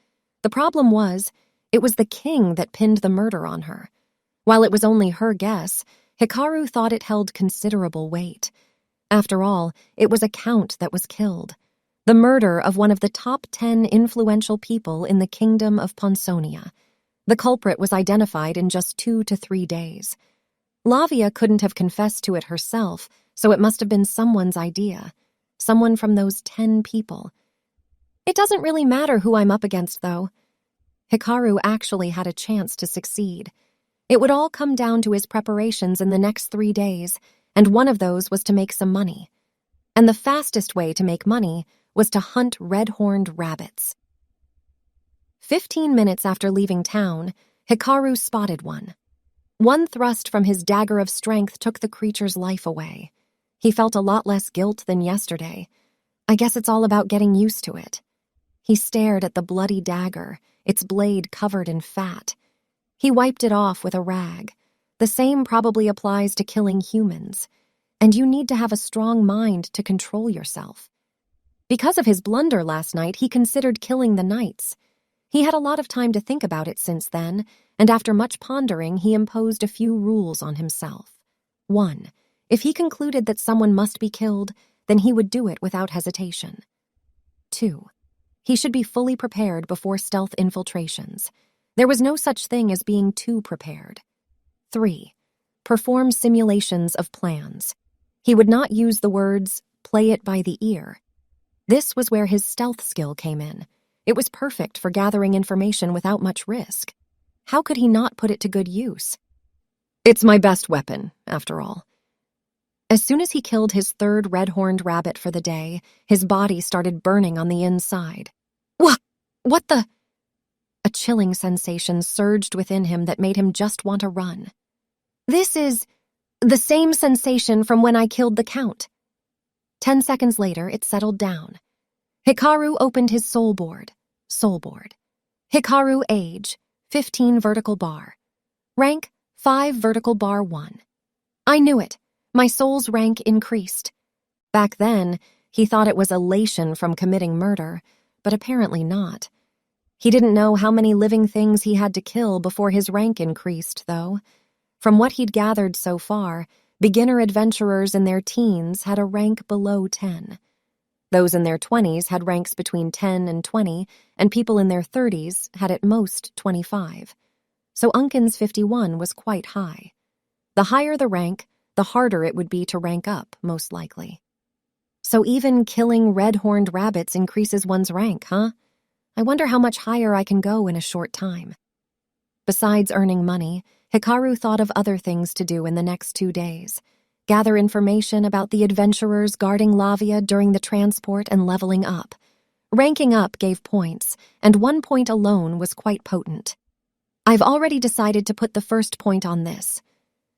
The problem was, it was the king that pinned the murder on her. While it was only her guess, Hikaru thought it held considerable weight. After all, it was a count that was killed. The murder of one of the top 10 influential people in the kingdom of Ponsonia. The culprit was identified in just 2 to 3 days. Lavia couldn't have confessed to it herself, so it must have been someone's idea. Someone from those 10 people. It doesn't really matter who I'm up against, though. Hikaru actually had a chance to succeed. It would all come down to his preparations in the next 3 days, and one of those was to make some money. And the fastest way to make money was to hunt red-horned rabbits. 15 minutes after leaving town, Hikaru spotted one. One thrust from his dagger of strength took the creature's life away. He felt a lot less guilt than yesterday. I guess it's all about getting used to it. He stared at the bloody dagger, its blade covered in fat. He wiped it off with a rag. The same probably applies to killing humans. And you need to have a strong mind to control yourself. Because of his blunder last night, he considered killing the knights. He had a lot of time to think about it since then, and after much pondering, he imposed a few rules on himself. 1. If he concluded that someone must be killed, then he would do it without hesitation. 2. He should be fully prepared before stealth infiltrations. There was no such thing as being too prepared. 3. Perform simulations of plans. He would not use the words, "play it by the ear." This was where his stealth skill came in. It was perfect for gathering information without much risk. How could he not put it to good use? It's my best weapon, after all. As soon as he killed his 3rd red-horned rabbit for the day, his body started burning on the inside. What the? A chilling sensation surged within him that made him just want to run. This is the same sensation from when I killed the Count. 10 seconds later, it settled down. Hikaru opened his soul board. Hikaru age, 15 vertical bar. Rank, 5 vertical bar 1. I knew it. My soul's rank increased. Back then, he thought it was elation from committing murder, but apparently not. He didn't know how many living things he had to kill before his rank increased, though. From what he'd gathered so far, beginner adventurers in their teens had a rank below 10. Those in their 20s had ranks between 10 and 20, and people in their 30s had at most 25. So Unkin's 51 was quite high. The higher the rank, the harder it would be to rank up, most likely. So even killing red-horned rabbits increases one's rank, huh? I wonder how much higher I can go in a short time. Besides earning money, Hikaru thought of other things to do in the next 2 days. Gather information about the adventurers guarding Lavia during the transport and leveling up. Ranking up gave points, and 1 point alone was quite potent. I've already decided to put the first point on this.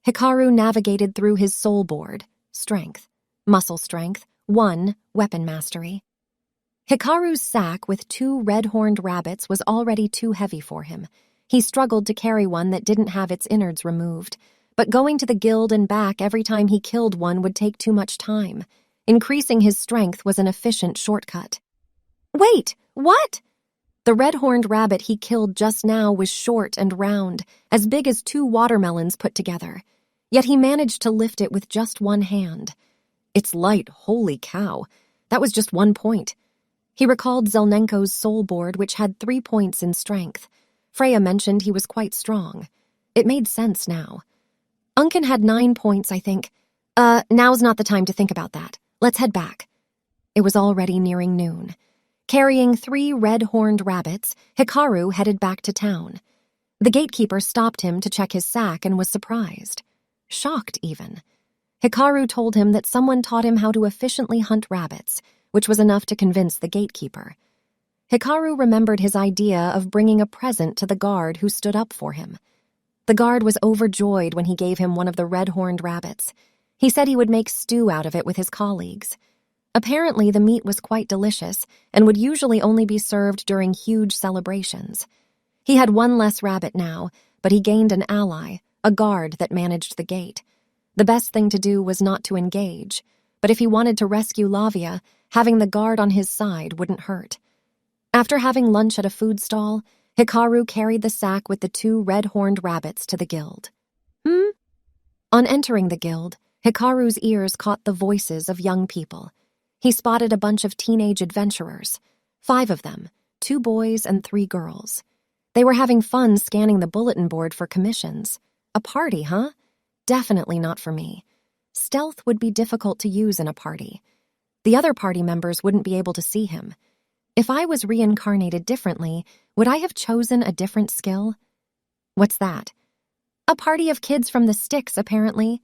Hikaru navigated through his soul board. Strength. Muscle strength. 1. Weapon mastery. Hikaru's sack with 2 red-horned rabbits was already too heavy for him. He struggled to carry one that didn't have its innards removed, but going to the guild and back every time he killed one would take too much time. Increasing his strength was an efficient shortcut. Wait, what? The red-horned rabbit he killed just now was short and round, as big as 2 watermelons put together. Yet he managed to lift it with just one hand. It's light, holy cow. That was just 1 point. He recalled Zelnenko's soul board, which had 3 points in strength. Freya mentioned he was quite strong. It made sense now. Unken had 9 points, I think. Now's not the time to think about that. Let's head back. It was already nearing noon. Carrying 3 red-horned rabbits, Hikaru headed back to town. The gatekeeper stopped him to check his sack and was surprised. Shocked, even. Hikaru told him that someone taught him how to efficiently hunt rabbits, which was enough to convince the gatekeeper. Hikaru remembered his idea of bringing a present to the guard who stood up for him. The guard was overjoyed when he gave him one of the red-horned rabbits. He said he would make stew out of it with his colleagues. Apparently, the meat was quite delicious and would usually only be served during huge celebrations. He had 1 less rabbit now, but he gained an ally, a guard that managed the gate. The best thing to do was not to engage, but if he wanted to rescue Lavia, having the guard on his side wouldn't hurt. After having lunch at a food stall, Hikaru carried the sack with the 2 red-horned rabbits to the guild. On entering the guild, Hikaru's ears caught the voices of young people. He spotted a bunch of teenage adventurers, 5 of them, 2 boys and 3 girls. They were having fun scanning the bulletin board for commissions. A party, huh? Definitely not for me. Stealth would be difficult to use in a party. The other party members wouldn't be able to see him. If I was reincarnated differently, would I have chosen a different skill? What's that? A party of kids from the sticks, apparently.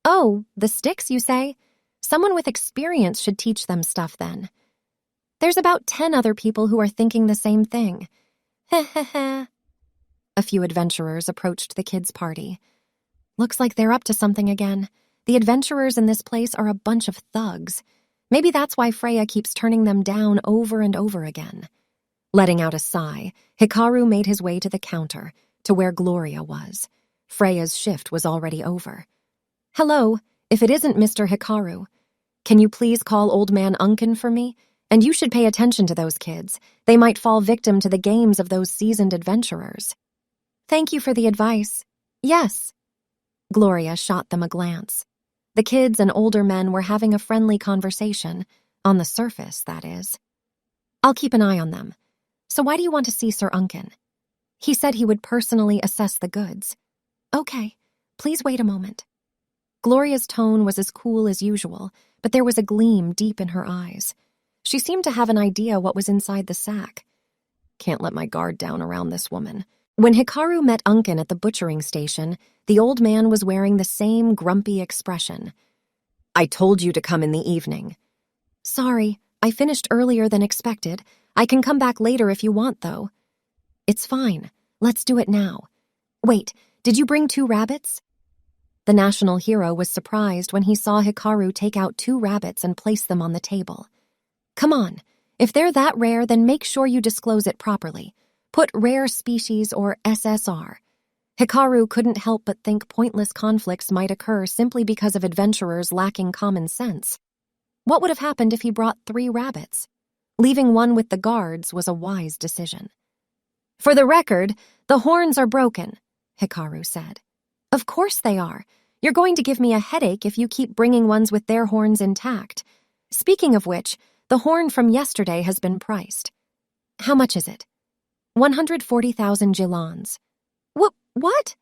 Oh, the sticks, you say? Someone with experience should teach them stuff then. There's about 10 other people who are thinking the same thing. Heh heh heh. A few adventurers approached the kids' party. Looks like they're up to something again. The adventurers in this place are a bunch of thugs. Maybe that's why Freya keeps turning them down over and over again. Letting out a sigh, Hikaru made his way to the counter, to where Gloria was. Freya's shift was already over. Hello, if it isn't Mr. Hikaru. Can you please call Old Man Unken for me? And you should pay attention to those kids. They might fall victim to the games of those seasoned adventurers. Thank you for the advice. Yes. Gloria shot them a glance. The kids and older men were having a friendly conversation, on the surface, that is. I'll keep an eye on them. So why do you want to see Sir Unken? He said he would personally assess the goods. Okay, please wait a moment. Gloria's tone was as cool as usual, but there was a gleam deep in her eyes. She seemed to have an idea what was inside the sack. Can't let my guard down around this woman. When Hikaru met Unken at the butchering station, the old man was wearing the same grumpy expression. I told you to come in the evening. Sorry, I finished earlier than expected. I can come back later if you want, though. It's fine. Let's do it now. Wait, did you bring 2 rabbits? The national hero was surprised when he saw Hikaru take out 2 rabbits and place them on the table. Come on, if they're that rare, then make sure you disclose it properly. Put rare species or SSR. Hikaru couldn't help but think pointless conflicts might occur simply because of adventurers lacking common sense. What would have happened if he brought 3 rabbits? Leaving one with the guards was a wise decision. For the record, the horns are broken, Hikaru said. Of course they are. You're going to give me a headache if you keep bringing ones with their horns intact. Speaking of which, the horn from yesterday has been priced. How much is it? 140,000 jilans. What?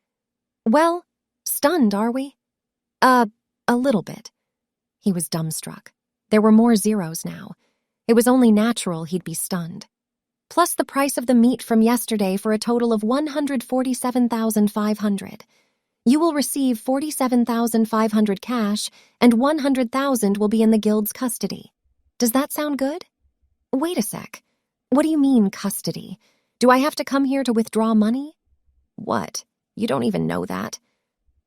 Well, stunned, are we? A little bit. He was dumbstruck. There were more zeros now. It was only natural he'd be stunned. Plus the price of the meat from yesterday for a total of 147,500. You will receive 47,500 cash, and 100,000 will be in the guild's custody. Does that sound good? Wait a sec. What do you mean, custody? Do I have to come here to withdraw money? What? You don't even know that.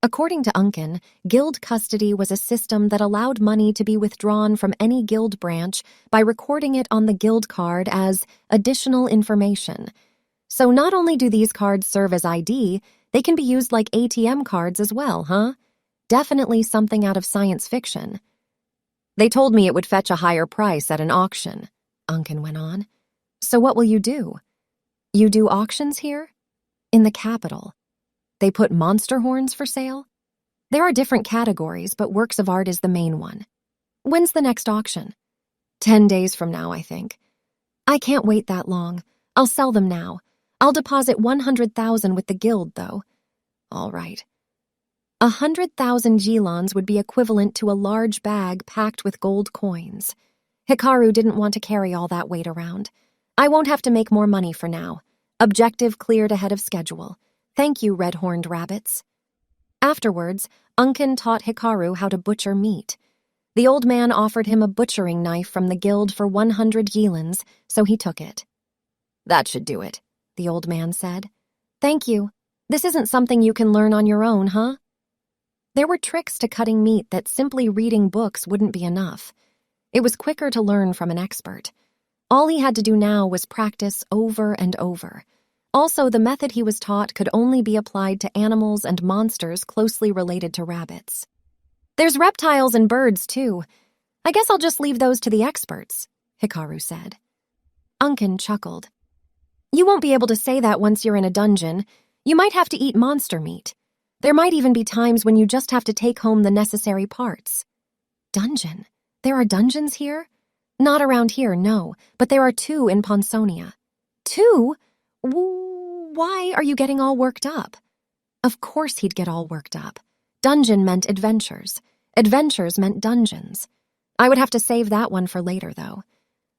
According to Unken, guild custody was a system that allowed money to be withdrawn from any guild branch by recording it on the guild card as additional information. So not only do these cards serve as ID, they can be used like ATM cards as well, huh? Definitely something out of science fiction. They told me it would fetch a higher price at an auction, Unken went on. So what will you do? You do auctions here? In the capital. They put monster horns for sale? There are different categories, but works of art is the main one. When's the next auction? 10 days from now, I think. I can't wait that long. I'll sell them now. I'll deposit 100,000 with the guild, though. All right. 100,000 gilons would be equivalent to a large bag packed with gold coins. Hikaru didn't want to carry all that weight around. I won't have to make more money for now. Objective cleared ahead of schedule. Thank you, red-horned rabbits. Afterwards, Unken taught Hikaru how to butcher meat. The old man offered him a butchering knife from the guild for 100 gilons, so he took it. That should do it, the old man said. Thank you. This isn't something you can learn on your own, huh? There were tricks to cutting meat that simply reading books wouldn't be enough. It was quicker to learn from an expert. All he had to do now was practice over and over. Also, the method he was taught could only be applied to animals and monsters closely related to rabbits. There's reptiles and birds, too. I guess I'll just leave those to the experts, Hikaru said. Unken chuckled. You won't be able to say that once you're in a dungeon. You might have to eat monster meat. There might even be times when you just have to take home the necessary parts. Dungeon? There are dungeons here? Not around here, no, but there are 2 in Ponsonia. 2? Why are you getting all worked up? Of course he'd get all worked up. Dungeon meant adventures. Adventures meant dungeons. I would have to save that one for later, though.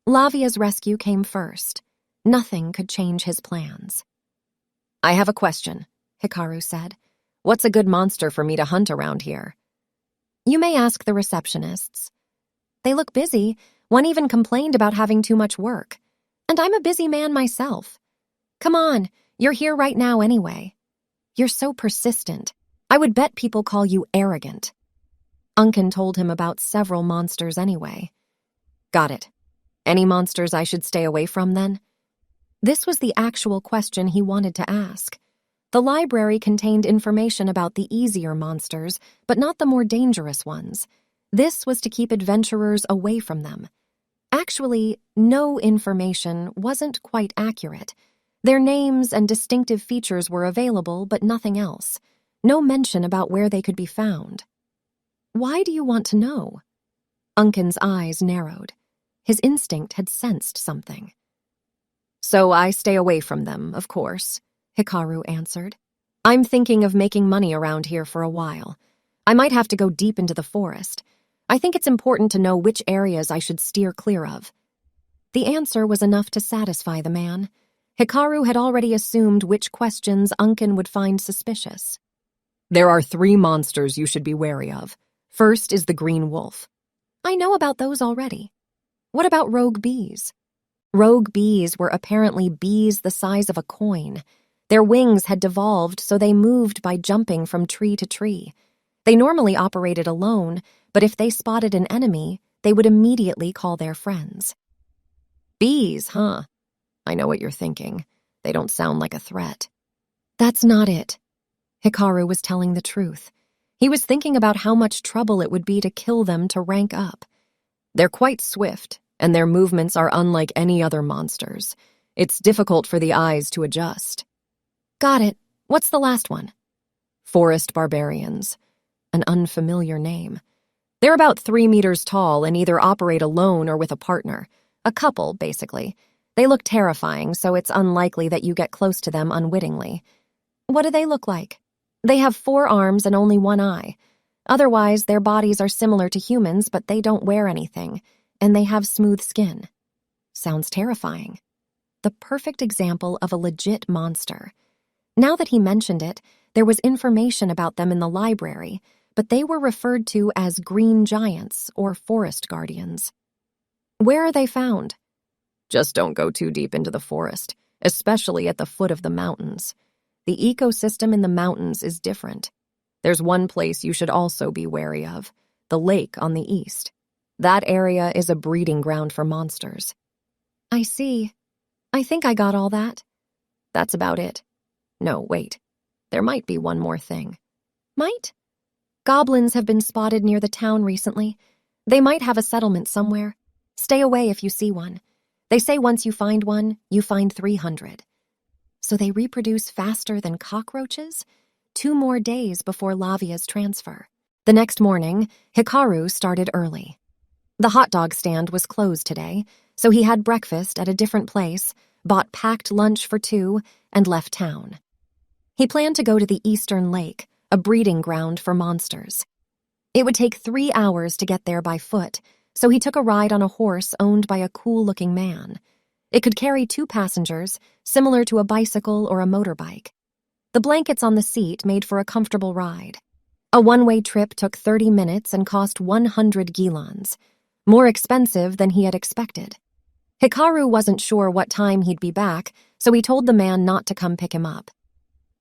Lavia's rescue came first. Nothing could change his plans. I have a question, Hikaru said. What's a good monster for me to hunt around here? You may ask the receptionists. They look busy. One even complained about having too much work. And I'm a busy man myself. Come on, you're here right now anyway. You're so persistent. I would bet people call you arrogant. Unken told him about several monsters anyway. Got it. Any monsters I should stay away from, then? This was the actual question he wanted to ask. The library contained information about the easier monsters, but not the more dangerous ones. This was to keep adventurers away from them. Actually, no information wasn't quite accurate. Their names and distinctive features were available, but nothing else. No mention about where they could be found. Why do you want to know? Unken's eyes narrowed. His instinct had sensed something. So I stay away from them, of course, Hikaru answered. I'm thinking of making money around here for a while. I might have to go deep into the forest. I think it's important to know which areas I should steer clear of. The answer was enough to satisfy the man. Hikaru had already assumed which questions Unken would find suspicious. There are 3 monsters you should be wary of. First is the green wolf. I know about those already. What about rogue bees? Rogue bees were apparently bees the size of a coin. Their wings had devolved so they moved by jumping from tree to tree. They normally operated alone, but if they spotted an enemy, they would immediately call their friends. Bees, huh? I know what you're thinking. They don't sound like a threat. That's not it. Hikaru was telling the truth. He was thinking about how much trouble it would be to kill them to rank up. They're quite swift, and their movements are unlike any other monsters. It's difficult for the eyes to adjust. Got it. What's the last one? Forest barbarians. An unfamiliar name. They're about 3 meters tall and either operate alone or with a partner. A couple, basically. They look terrifying, so it's unlikely that you get close to them unwittingly. What do they look like? They have 4 arms and only 1 eye. Otherwise, their bodies are similar to humans, but they don't wear anything, and they have smooth skin. Sounds terrifying. The perfect example of a legit monster. Now that he mentioned it, there was information about them in the library, but they were referred to as green giants or forest guardians. Where are they found? Just don't go too deep into the forest, especially at the foot of the mountains. The ecosystem in the mountains is different. There's one place you should also be wary of, the lake on the east. That area is a breeding ground for monsters. I see. I think I got all that. That's about it. No, wait. There might be one more thing. Might? Goblins have been spotted near the town recently. They might have a settlement somewhere. Stay away if you see one. They say once you find one, you find 300. So they reproduce faster than cockroaches? 2 more days before Lavia's transfer. The next morning, Hikaru started early. The hot dog stand was closed today, so he had breakfast at a different place, bought packed lunch for 2, and left town. He planned to go to the Eastern Lake, a breeding ground for monsters. It would take 3 hours to get there by foot, so he took a ride on a horse owned by a cool-looking man. It could carry 2 passengers, similar to a bicycle or a motorbike. The blankets on the seat made for a comfortable ride. A one-way trip took 30 minutes and cost 100 gilons, more expensive than he had expected. Hikaru wasn't sure what time he'd be back, so he told the man not to come pick him up.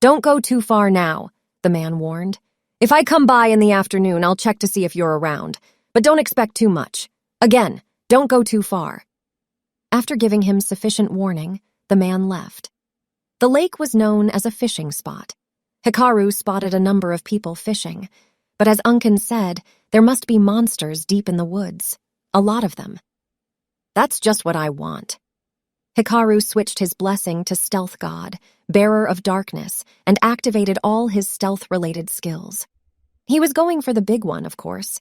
"Don't go too far now," the man warned. "If I come by in the afternoon, I'll check to see if you're around, but don't expect too much. Again, don't go too far." After giving him sufficient warning, the man left. The lake was known as a fishing spot. Hikaru spotted a number of people fishing, but as Unken said, there must be monsters deep in the woods. A lot of them. "That's just what I want." Hikaru switched his blessing to Stealth God, Bearer of Darkness, and activated all his stealth-related skills. He was going for the big one, of course.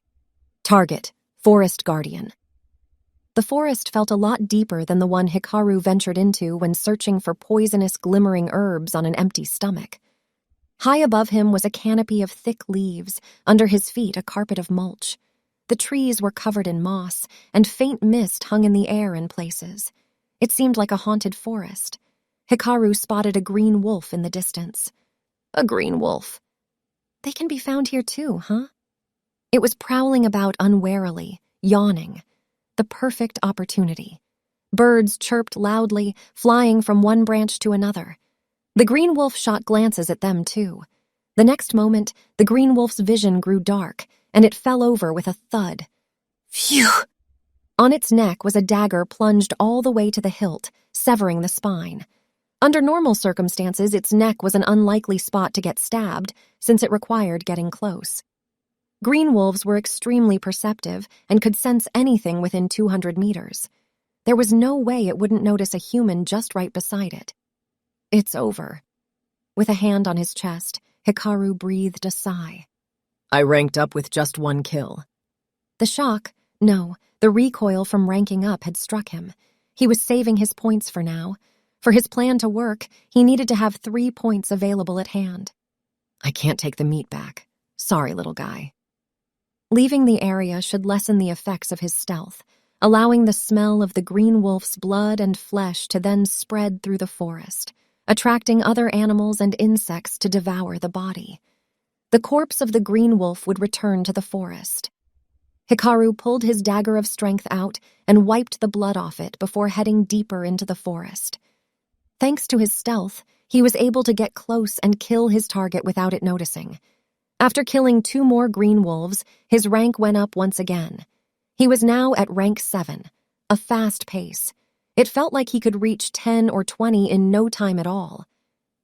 Target, Forest Guardian. The forest felt a lot deeper than the one Hikaru ventured into when searching for poisonous glimmering herbs on an empty stomach. High above him was a canopy of thick leaves, under his feet a carpet of mulch. The trees were covered in moss, and faint mist hung in the air in places. It seemed like a haunted forest. Hikaru spotted a green wolf in the distance. A green wolf. They can be found here too, huh? It was prowling about unwarily, yawning. The perfect opportunity. Birds chirped loudly, flying from one branch to another. The green wolf shot glances at them too. The next moment, the green wolf's vision grew dark, and it fell over with a thud. Phew! On its neck was a dagger plunged all the way to the hilt, severing the spine. Under normal circumstances, its neck was an unlikely spot to get stabbed, since it required getting close. Green wolves were extremely perceptive and could sense anything within 200 meters. There was no way it wouldn't notice a human just right beside it. It's over. With a hand on his chest, Hikaru breathed a sigh. I ranked up with just 1 kill. The shock, no, the recoil from ranking up had struck him. He was saving his points for now. For his plan to work, he needed to have 3 points available at hand. I can't take the meat back. Sorry, little guy. Leaving the area should lessen the effects of his stealth, allowing the smell of the green wolf's blood and flesh to then spread through the forest, attracting other animals and insects to devour the body. The corpse of the green wolf would return to the forest. Hikaru pulled his dagger of strength out and wiped the blood off it before heading deeper into the forest. Thanks to his stealth, he was able to get close and kill his target without it noticing. After killing 2 more green wolves, his rank went up once again. He was now at rank 7, a fast pace. It felt like he could reach 10 or 20 in no time at all.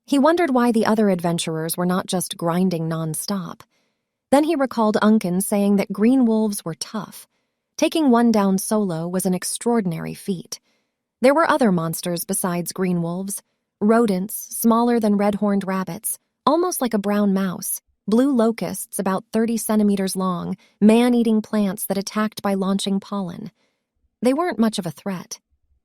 He wondered why the other adventurers were not just grinding non-stop. Then he recalled Unken saying that green wolves were tough. Taking one down solo was an extraordinary feat. There were other monsters besides green wolves. Rodents, smaller than red-horned rabbits, almost like a brown mouse. Blue locusts about 30 centimeters long, man-eating plants that attacked by launching pollen. They weren't much of a threat.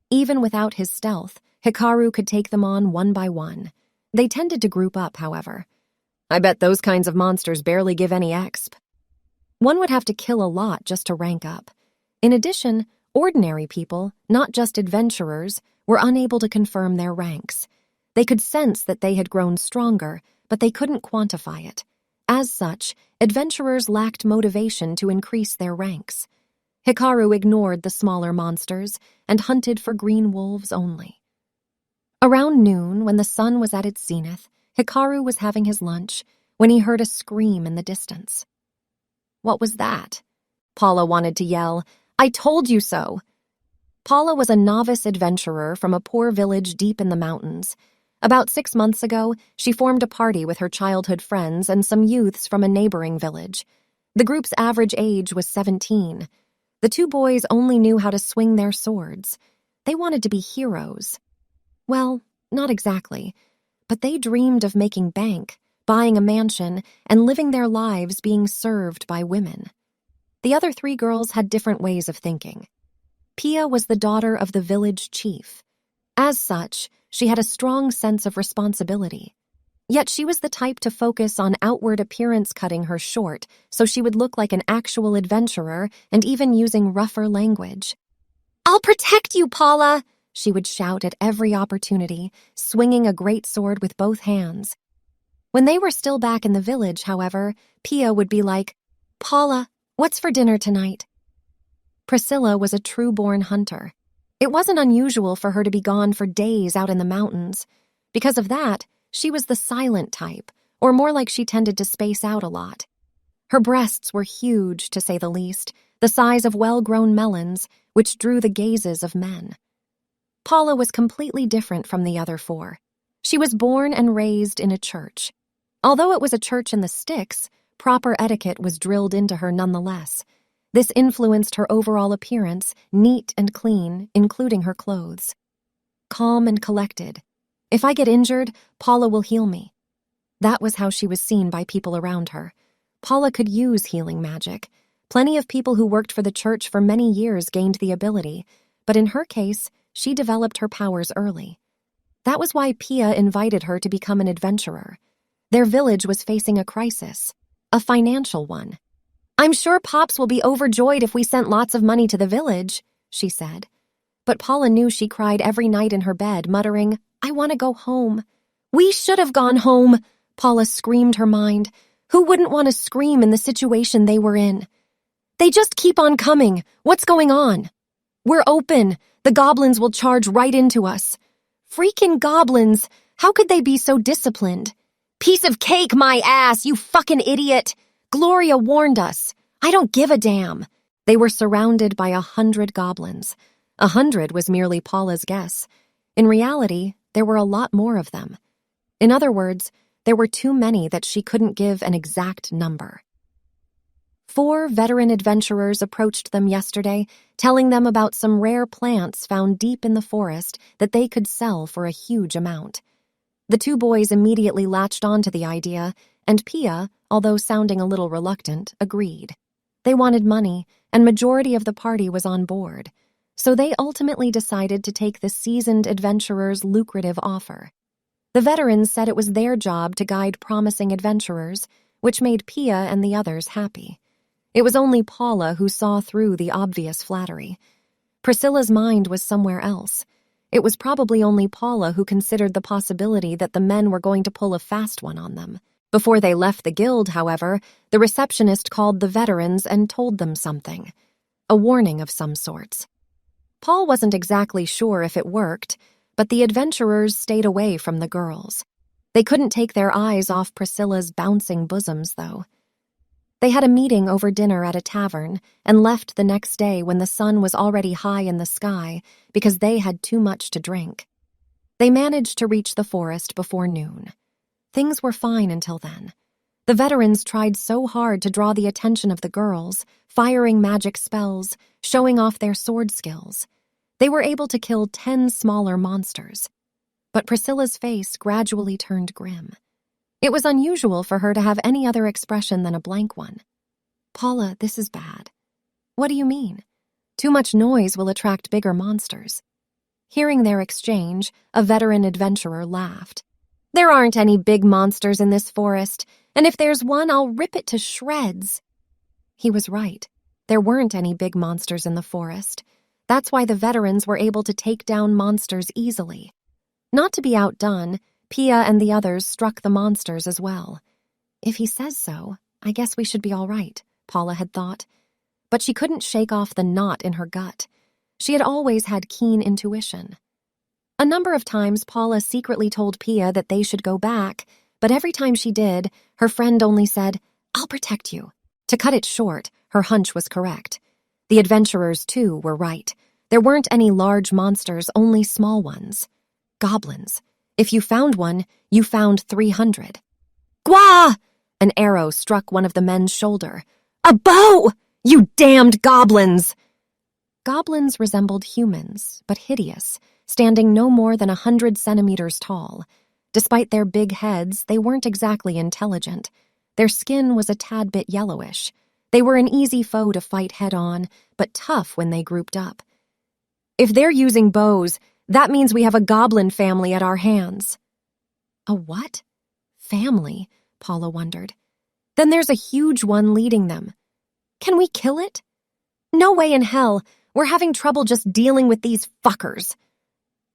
Even without his stealth, Hikaru could take them on one by one. They tended to group up, however. I bet those kinds of monsters barely give any exp. One would have to kill a lot just to rank up. In addition, ordinary people, not just adventurers, were unable to confirm their ranks. They could sense that they had grown stronger, but they couldn't quantify it. As such, adventurers lacked motivation to increase their ranks. Hikaru ignored the smaller monsters and hunted for green wolves only. Around noon, when the sun was at its zenith, Hikaru was having his lunch when he heard a scream in the distance. What was that? Paula wanted to yell, I told you so! Paula was a novice adventurer from a poor village deep in the mountains. About 6 months ago, she formed a party with her childhood friends and some youths from a neighboring village. The group's average age was 17. The 2 boys only knew how to swing their swords. They wanted to be heroes. Well, not exactly, but they dreamed of making bank, buying a mansion, and living their lives being served by women. The other 3 girls had different ways of thinking. Pia was the daughter of the village chief. As such, she had a strong sense of responsibility. Yet she was the type to focus on outward appearance, cutting her short so she would look like an actual adventurer and even using rougher language. "I'll protect you, Paula!" she would shout at every opportunity, swinging a great sword with both hands. When they were still back in the village, however, Pia would be like, "Paula, what's for dinner tonight?" Priscilla was a true-born hunter. It wasn't unusual for her to be gone for days out in the mountains. Because of that, she was the silent type, or more like she tended to space out a lot. Her breasts were huge, to say the least, the size of well-grown melons, which drew the gazes of men. Paula was completely different from the other four. She was born and raised in a church. Although it was a church in the sticks, proper etiquette was drilled into her nonetheless. This influenced her overall appearance, neat and clean, including her clothes. Calm and collected. "If I get injured, Paula will heal me." That was how she was seen by people around her. Paula could use healing magic. Plenty of people who worked for the church for many years gained the ability, but in her case, she developed her powers early. That was why Pia invited her to become an adventurer. Their village was facing a crisis, a financial one. "I'm sure Pops will be overjoyed if we sent lots of money to the village," she said. But Paula knew she cried every night in her bed, muttering, "I want to go home." "We should have gone home," Paula screamed her mind. Who wouldn't want to scream in the situation they were in? "They just keep on coming. What's going on?" "We're open. The goblins will charge right into us." "Freaking goblins! How could they be so disciplined?" "Piece of cake, my ass, you fucking idiot! Gloria warned us. I don't give a damn." They were surrounded by 100 goblins. 100 was merely Paula's guess. In reality, there were a lot more of them. In other words, there were too many that she couldn't give an exact number. 4 veteran adventurers approached them yesterday, telling them about some rare plants found deep in the forest that they could sell for a huge amount. The 2 boys immediately latched onto the idea, and Pia, although sounding a little reluctant, agreed. They wanted money, and majority of the party was on board, so they ultimately decided to take the seasoned adventurers' lucrative offer. The veterans said it was their job to guide promising adventurers, which made Pia and the others happy. It was only Paula who saw through the obvious flattery. Priscilla's mind was somewhere else. It was probably only Paula who considered the possibility that the men were going to pull a fast one on them. Before they left the guild, however, the receptionist called the veterans and told them something. A warning of some sorts. Paul wasn't exactly sure if it worked, but the adventurers stayed away from the girls. They couldn't take their eyes off Priscilla's bouncing bosoms, though. They had a meeting over dinner at a tavern and left the next day when the sun was already high in the sky because they had too much to drink. They managed to reach the forest before noon. Things were fine until then. The veterans tried so hard to draw the attention of the girls, firing magic spells, showing off their sword skills. They were able to kill 10 smaller monsters. But Priscilla's face gradually turned grim. It was unusual for her to have any other expression than a blank one. "Paula, this is bad." "What do you mean?" "Too much noise will attract bigger monsters." Hearing their exchange, a veteran adventurer laughed. "There aren't any big monsters in this forest, and if there's one, I'll rip it to shreds." He was right. There weren't any big monsters in the forest. That's why the veterans were able to take down monsters easily. Not to be outdone, Pia and the others struck the monsters as well. If he says so, I guess we should be all right, Paula had thought. But she couldn't shake off the knot in her gut. She had always had keen intuition. A number of times Paula secretly told Pia that they should go back, but every time she did, her friend only said, "I'll protect you." To cut it short, her hunch was correct. The adventurers, too, were right. There weren't any large monsters, only small ones. Goblins. If you found one, you found 300. "Gwa!" An arrow struck one of the men's shoulder. "A bow! You damned goblins!" Goblins resembled humans, but hideous, standing no more than 100 centimeters tall. Despite their big heads, they weren't exactly intelligent. Their skin was a tad bit yellowish. They were an easy foe to fight head-on, but tough when they grouped up. "If they're using bows, that means we have a goblin family at our hands." "A what?" Family, Paula wondered. Then there's a huge one leading them. Can we kill it? No way in hell. We're having trouble just dealing with these fuckers.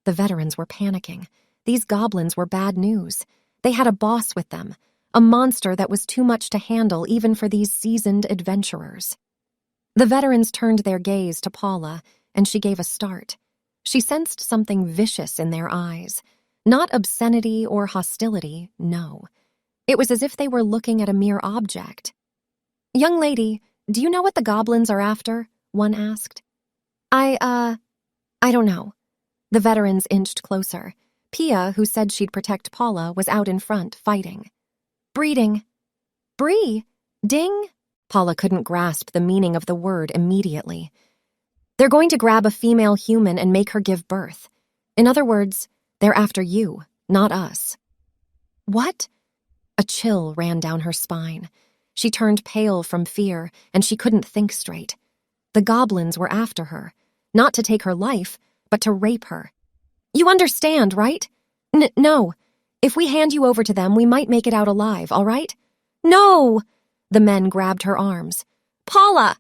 The veterans were panicking. These goblins were bad news. They had a boss with them, a monster that was too much to handle even for these seasoned adventurers. The veterans turned their gaze to Paula, and she gave a start. She sensed something vicious in their eyes. Not obscenity or hostility, no. It was as if they were looking at a mere object. "Young lady, do you know what the goblins are after?" one asked. I don't know." The veterans inched closer. Pia, who said she'd protect Paula, was out in front, fighting. "Breeding." "Bree? Ding?" Paula couldn't grasp the meaning of the word immediately. "They're going to grab a female human and make her give birth. In other words, they're after you, not us." "What?" A chill ran down her spine. She turned pale from fear, and she couldn't think straight. The goblins were after her, not to take her life, but to rape her. "You understand, right?" No. If we hand you over to them, we might make it out alive, all right?" "No!" The men grabbed her arms. "Paula!"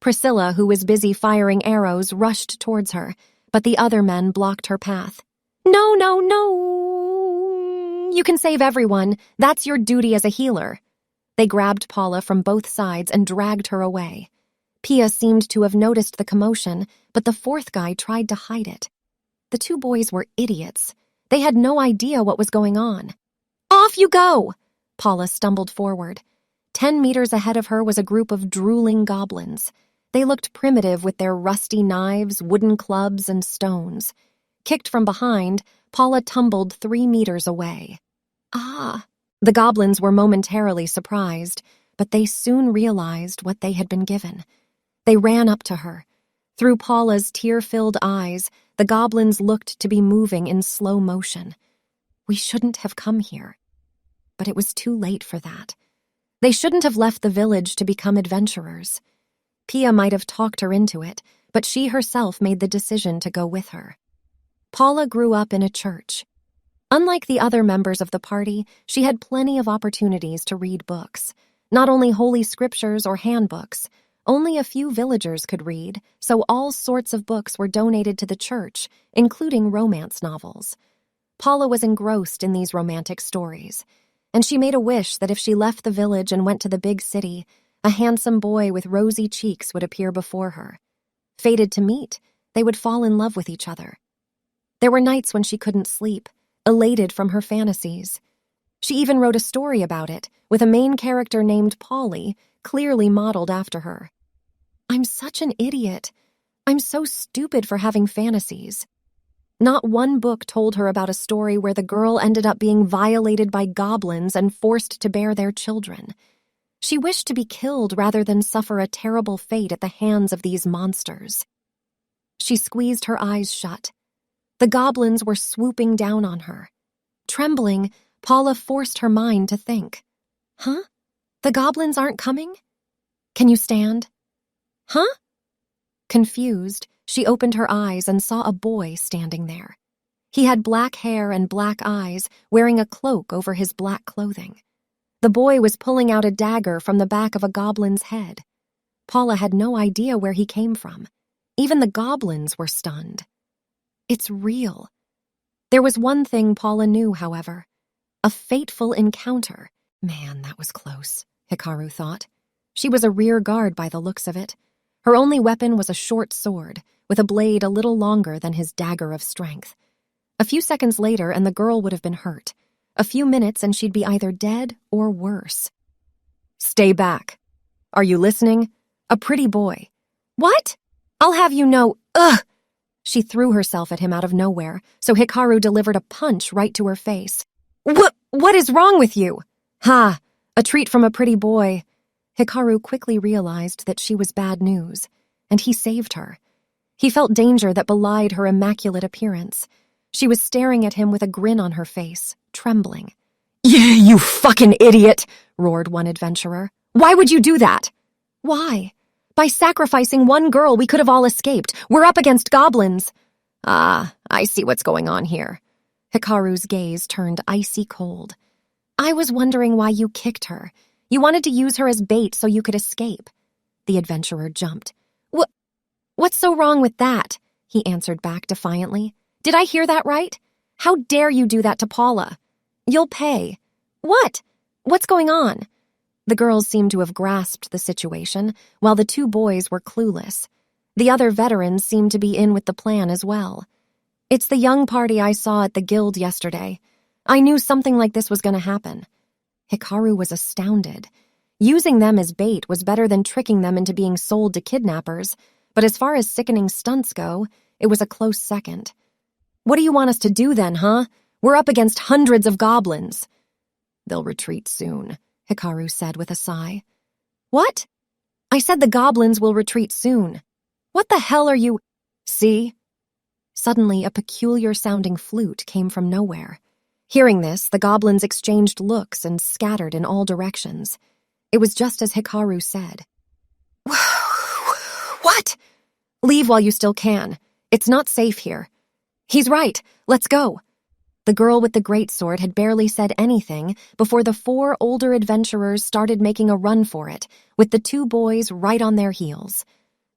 Priscilla, who was busy firing arrows, rushed towards her, but the other men blocked her path. "No, no, no! You can save everyone. That's your duty as a healer." They grabbed Paula from both sides and dragged her away. Pia seemed to have noticed the commotion, but the fourth guy tried to hide it. The two boys were idiots. They had no idea what was going on. "Off you go!" Paula stumbled forward. 10 meters ahead of her was a group of drooling goblins. They looked primitive with their rusty knives, wooden clubs, and stones. Kicked from behind, Paula tumbled 3 meters away. Ah! The goblins were momentarily surprised, but they soon realized what they had been given. They ran up to her. Through Paula's tear-filled eyes, the goblins looked to be moving in slow motion. We shouldn't have come here. But it was too late for that. They shouldn't have left the village to become adventurers. Pia might have talked her into it, but she herself made the decision to go with her. Paula grew up in a church. Unlike the other members of the party, she had plenty of opportunities to read books. Not only holy scriptures or handbooks. Only a few villagers could read, so all sorts of books were donated to the church, including romance novels. Paula was engrossed in these romantic stories, and she made a wish that if she left the village and went to the big city, a handsome boy with rosy cheeks would appear before her. Fated to meet, they would fall in love with each other. There were nights when she couldn't sleep, elated from her fantasies. She even wrote a story about it, with a main character named Polly, clearly modeled after her. I'm such an idiot. I'm so stupid for having fantasies. Not one book told her about a story where the girl ended up being violated by goblins and forced to bear their children. She wished to be killed rather than suffer a terrible fate at the hands of these monsters. She squeezed her eyes shut. The goblins were swooping down on her. Trembling, Paula forced her mind to think. Huh? The goblins aren't coming? Can you stand? Huh? Confused, she opened her eyes and saw a boy standing there. He had black hair and black eyes, wearing a cloak over his black clothing. The boy was pulling out a dagger from the back of a goblin's head. Paula had no idea where he came from. Even the goblins were stunned. It's real. There was one thing Paula knew, however. A fateful encounter. Man, that was close, Hikaru thought. She was a rear guard by the looks of it. Her only weapon was a short sword, with a blade a little longer than his dagger of strength. A few seconds later, and the girl would have been hurt. A few minutes, and she'd be either dead or worse. Stay back. Are you listening? A pretty boy. What? I'll have you know, ugh! She threw herself at him out of nowhere, so Hikaru delivered a punch right to her face. What is wrong with you? Ha! A treat from a pretty boy. Hikaru quickly realized that she was bad news, and he saved her. He felt danger that belied her immaculate appearance. She was staring at him with a grin on her face, trembling. Yeah, you fucking idiot, roared one adventurer. Why would you do that? Why? By sacrificing one girl, we could have all escaped. We're up against goblins. Ah, I see what's going on here. Hikaru's gaze turned icy cold. I was wondering why you kicked her. You wanted to use her as bait so you could escape. The adventurer jumped. What's so wrong with that? He answered back defiantly. Did I hear that right? How dare you do that to Paula? You'll pay. What? What's going on? The girls seemed to have grasped the situation, while the two boys were clueless. The other veterans seemed to be in with the plan as well. It's the young party I saw at the guild yesterday. I knew something like this was going to happen. Hikaru was astounded. Using them as bait was better than tricking them into being sold to kidnappers, but as far as sickening stunts go, it was a close second. What do you want us to do then, huh? We're up against hundreds of goblins. They'll retreat soon, Hikaru said with a sigh. What? I said the goblins will retreat soon. What the hell are you— See? Suddenly, a peculiar-sounding flute came from nowhere. Hearing this, the goblins exchanged looks and scattered in all directions. It was just as Hikaru said. What? Leave while you still can. It's not safe here. He's right. Let's go. The girl with the greatsword had barely said anything before the 4 older adventurers started making a run for it, with the 2 boys right on their heels.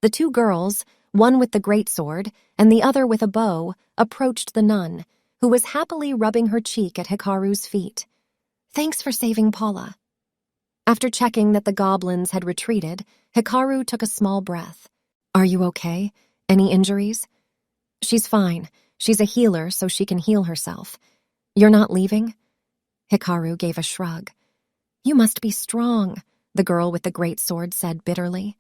The 2 girls, one with the greatsword and the other with a bow, approached the nun, who was happily rubbing her cheek at Hikaru's feet. Thanks for saving Paula. After checking that the goblins had retreated, Hikaru took a small breath. Are you okay? Any injuries? She's fine. She's a healer, so she can heal herself. You're not leaving? Hikaru gave a shrug. You must be strong, the girl with the greatsword said bitterly.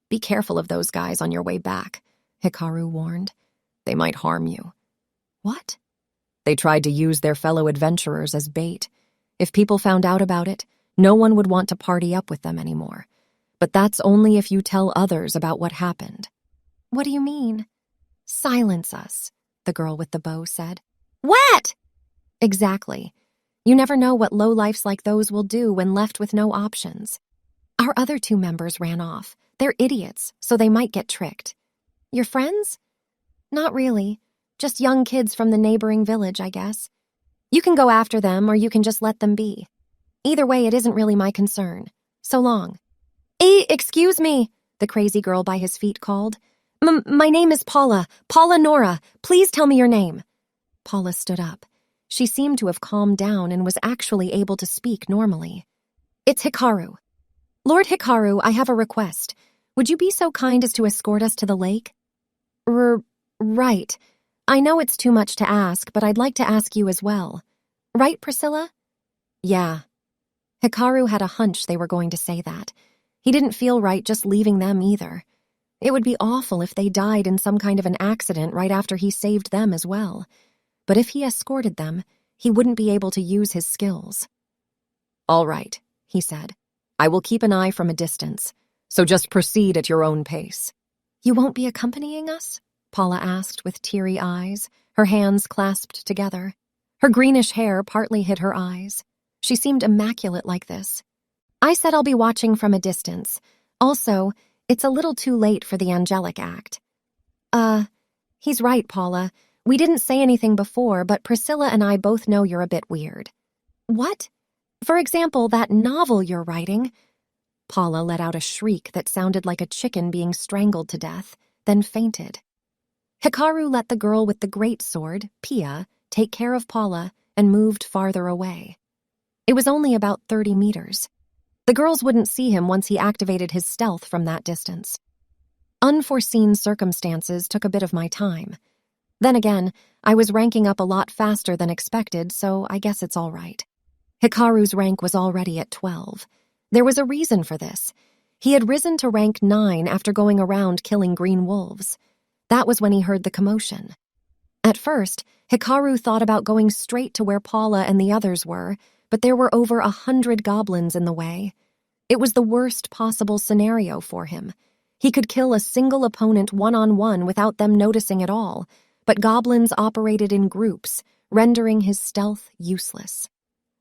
Be careful of those guys on your way back, Hikaru warned. They might harm you. What? They tried to use their fellow adventurers as bait. If people found out about it, no one would want to party up with them anymore. But that's only if you tell others about what happened. What do you mean? Silence us, the girl with the bow said. What? Exactly. You never know what lowlifes like those will do when left with no options. Our other 2 members ran off. They're idiots, so they might get tricked. Your friends? Not really. Just young kids from the neighboring village, I guess. You can go after them, or you can just let them be. Either way, it isn't really my concern. So long. Excuse me, the crazy girl by his feet called. My name is Paula. Paula Nora. Please tell me your name. Paula stood up. She seemed to have calmed down and was actually able to speak normally. It's Hikaru. Lord Hikaru, I have a request. Would you be so kind as to escort us to the lake? Right. I know it's too much to ask, but I'd like to ask you as well. Right, Priscilla? Yeah. Hikaru had a hunch they were going to say that. He didn't feel right just leaving them either. It would be awful if they died in some kind of an accident right after he saved them as well. But if he escorted them, he wouldn't be able to use his skills. All right, he said. I will keep an eye from a distance, so just proceed at your own pace. You won't be accompanying us? Paula asked with teary eyes, her hands clasped together. Her greenish hair partly hid her eyes. She seemed immaculate like this. I said I'll be watching from a distance. Also, it's a little too late for the angelic act. He's right, Paula. We didn't say anything before, but Priscilla and I both know you're a bit weird. What? For example, that novel you're writing. Paula let out a shriek that sounded like a chicken being strangled to death, then fainted. Hikaru let the girl with the great sword, Pia, take care of Paula and moved farther away. It was only about 30 meters. The girls wouldn't see him once he activated his stealth from that distance. Unforeseen circumstances took a bit of my time. Then again, I was ranking up a lot faster than expected, so I guess it's all right. Hikaru's rank was already at 12. There was a reason for this. He had risen to rank 9 after going around killing green wolves. That was when he heard the commotion. At first, Hikaru thought about going straight to where Paula and the others were, but there were over 100 goblins in the way. It was the worst possible scenario for him. He could kill a single opponent one-on-one without them noticing at all, but goblins operated in groups, rendering his stealth useless.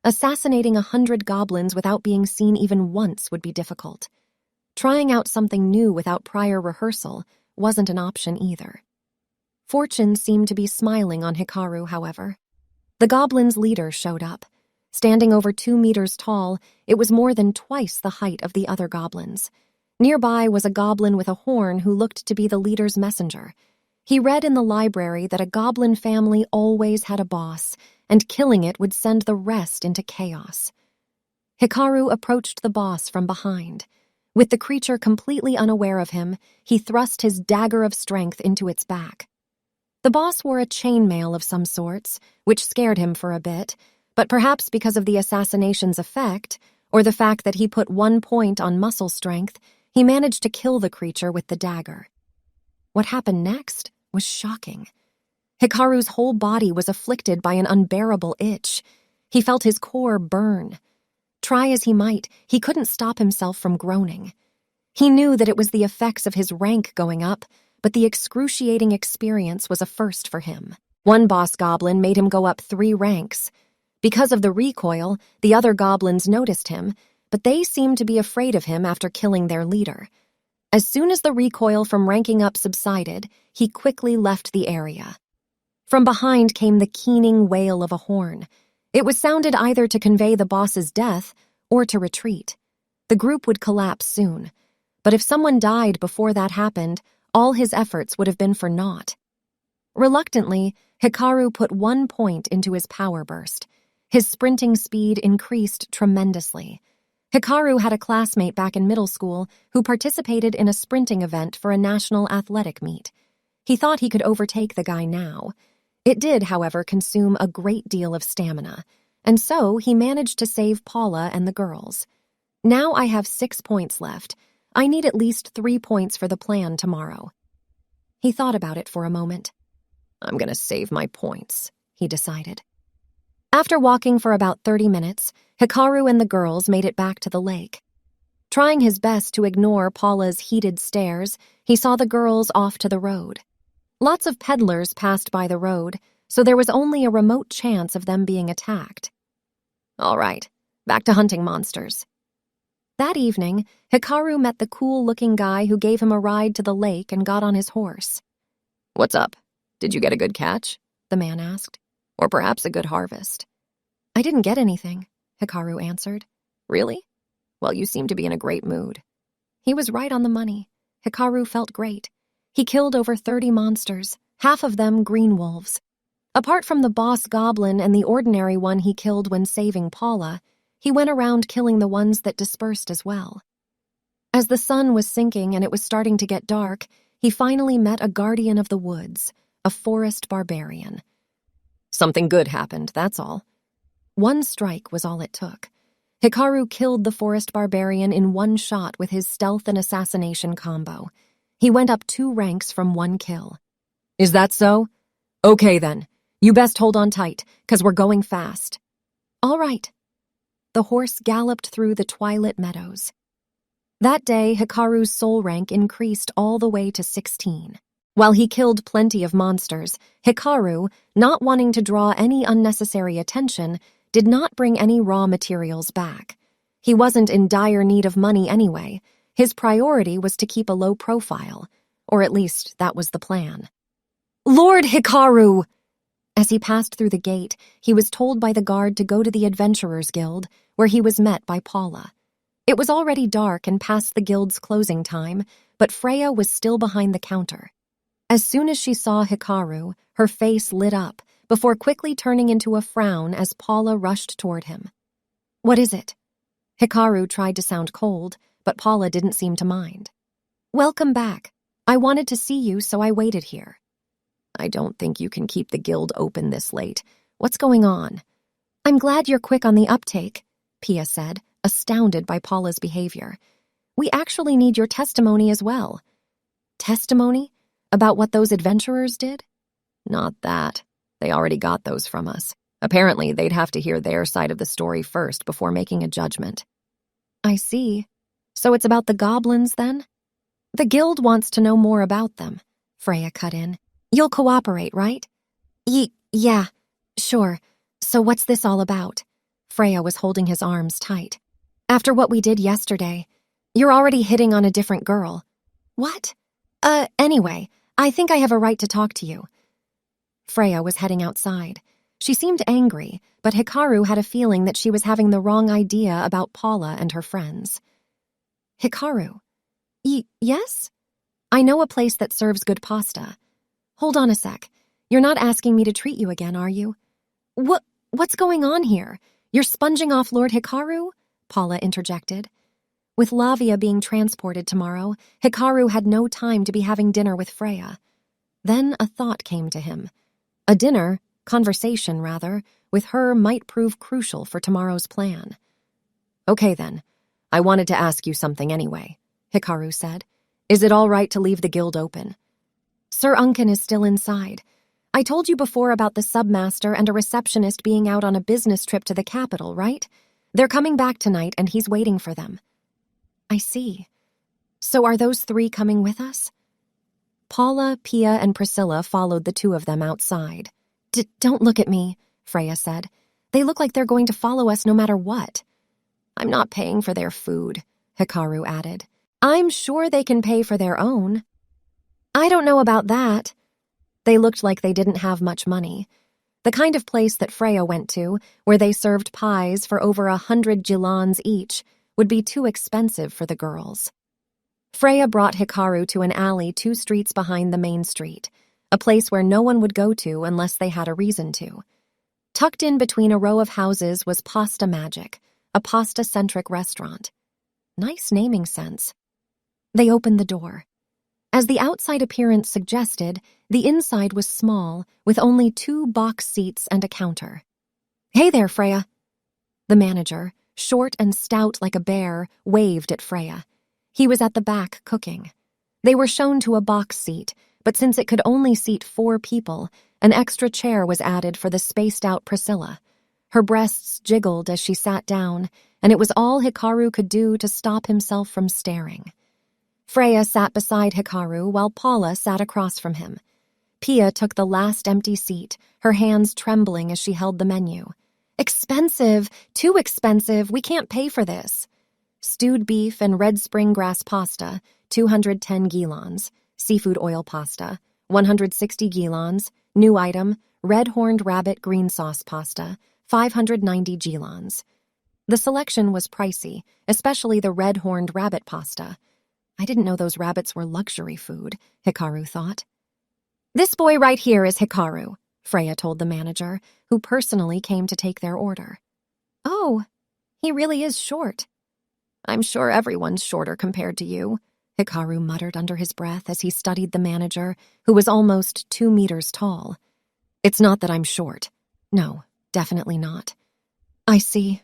Assassinating 100 goblins without being seen even once would be difficult. Trying out something new without prior rehearsal wasn't an option either. Fortune seemed to be smiling on Hikaru, however. The goblins' leader showed up. Standing over 2 meters tall, it was more than twice the height of the other goblins. Nearby was a goblin with a horn who looked to be the leader's messenger. He read in the library that a goblin family always had a boss, and killing it would send the rest into chaos. Hikaru approached the boss from behind. With the creature completely unaware of him, he thrust his dagger of strength into its back. The boss wore a chainmail of some sorts, which scared him for a bit, but perhaps because of the assassination's effect, or the fact that he put 1 point on muscle strength, he managed to kill the creature with the dagger. What happened next was shocking. Hikaru's whole body was afflicted by an unbearable itch. He felt his core burn. Try as he might, he couldn't stop himself from groaning. He knew that it was the effects of his rank going up, but the excruciating experience was a first for him. One boss goblin made him go up 3 ranks. Because of the recoil, the other goblins noticed him, but they seemed to be afraid of him after killing their leader. As soon as the recoil from ranking up subsided, he quickly left the area. From behind came the keening wail of a horn. It was sounded either to convey the boss's death or to retreat. The group would collapse soon, but if someone died before that happened, all his efforts would have been for naught. Reluctantly, Hikaru put 1 point into his power burst. His sprinting speed increased tremendously. Hikaru had a classmate back in middle school who participated in a sprinting event for a national athletic meet. He thought he could overtake the guy now. It did, however, consume a great deal of stamina, and so he managed to save Paula and the girls. Now I have 6 points left. I need at least 3 points for the plan tomorrow. He thought about it for a moment. I'm going to save my points, he decided. After walking for about 30 minutes, Hikaru and the girls made it back to the lake. Trying his best to ignore Paula's heated stares, he saw the girls off to the road. Lots of peddlers passed by the road, so there was only a remote chance of them being attacked. All right, back to hunting monsters. That evening, Hikaru met the cool-looking guy who gave him a ride to the lake and got on his horse. What's up? Did you get a good catch? The man asked. Or perhaps a good harvest. I didn't get anything, Hikaru answered. Really? Well, you seem to be in a great mood. He was right on the money. Hikaru felt great. He killed over 30 monsters, half of them green wolves. Apart from the boss goblin and the ordinary one he killed when saving Paula, he went around killing the ones that dispersed as well. As the sun was sinking and it was starting to get dark, he finally met a guardian of the woods, a forest barbarian. Something good happened, that's all. 1 strike was all it took. Hikaru killed the forest barbarian in 1 shot with his stealth and assassination combo. He went up 2 ranks from 1 kill. Is that so? Okay then. You best hold on tight, 'cause we're going fast. All right. The horse galloped through the twilit meadows. That day, Hikaru's soul rank increased all the way to 16. While he killed plenty of monsters, Hikaru, not wanting to draw any unnecessary attention, did not bring any raw materials back. He wasn't in dire need of money anyway. His priority was to keep a low profile, or at least that was the plan. Lord Hikaru! As he passed through the gate, he was told by the guard to go to the Adventurers Guild, where he was met by Paula. It was already dark and past the guild's closing time, but Freya was still behind the counter. As soon as she saw Hikaru, her face lit up, before quickly turning into a frown as Paula rushed toward him. What is it? Hikaru tried to sound cold, but Paula didn't seem to mind. Welcome back. I wanted to see you, so I waited here. I don't think you can keep the guild open this late. What's going on? I'm glad you're quick on the uptake, Pia said, astounded by Paula's behavior. We actually need your testimony as well. Testimony? About what those adventurers did? Not that. They already got those from us. Apparently, they'd have to hear their side of the story first before making a judgment. I see. So it's about the goblins, then? The guild wants to know more about them, Freya cut in. You'll cooperate, right? Yeah, sure. So what's this all about? Freya was holding his arms tight. After what we did yesterday, you're already hitting on a different girl. What? Anyway, I think I have a right to talk to you. Freya was heading outside. She seemed angry, but Hikaru had a feeling that she was having the wrong idea about Paula and her friends. Hikaru. Yes? I know a place that serves good pasta. Hold on a sec. You're not asking me to treat you again, are you? What's going on here? You're sponging off Lord Hikaru? Paula interjected. With Lavia being transported tomorrow, Hikaru had no time to be having dinner with Freya. Then a thought came to him. A conversation rather, with her might prove crucial for tomorrow's plan. Okay then, I wanted to ask you something anyway, Hikaru said. Is it all right to leave the guild open? Sir Unken is still inside. I told you before about the submaster and a receptionist being out on a business trip to the capital, right? They're coming back tonight and he's waiting for them. I see. So are those three coming with us? Paula, Pia, and Priscilla followed the two of them outside. Don't look at me, Freya said. They look like they're going to follow us no matter what. I'm not paying for their food, Hikaru added. I'm sure they can pay for their own. I don't know about that. They looked like they didn't have much money. The kind of place that Freya went to, where they served pies for over 100 gilans each, would be too expensive for the girls. Freya brought Hikaru to an alley 2 streets behind the main street, a place where no one would go to unless they had a reason to. Tucked in between a row of houses was Pasta Magic, a pasta-centric restaurant. Nice naming sense. They opened the door. As the outside appearance suggested, the inside was small, with only 2 box seats and a counter. Hey there, Freya. The manager, short and stout like a bear, waved at Freya. He was at the back cooking. They were shown to a box seat, but since it could only seat 4 people, an extra chair was added for the spaced-out Priscilla. Her breasts jiggled as she sat down, and it was all Hikaru could do to stop himself from staring. Freya sat beside Hikaru while Paula sat across from him. Pia took the last empty seat, her hands trembling as she held the menu. Expensive! Too expensive! We can't pay for this. Stewed beef and red spring grass pasta, 210 gilans. Seafood oil pasta, 160 gilans. New item, red-horned rabbit green sauce pasta, 590 gilans. The selection was pricey, especially the red-horned rabbit pasta. I didn't know those rabbits were luxury food, Hikaru thought. This boy right here is Hikaru, Freya told the manager, who personally came to take their order. Oh, he really is short. I'm sure everyone's shorter compared to you, Hikaru muttered under his breath as he studied the manager, who was almost 2 meters tall. It's not that I'm short. No, definitely not. I see.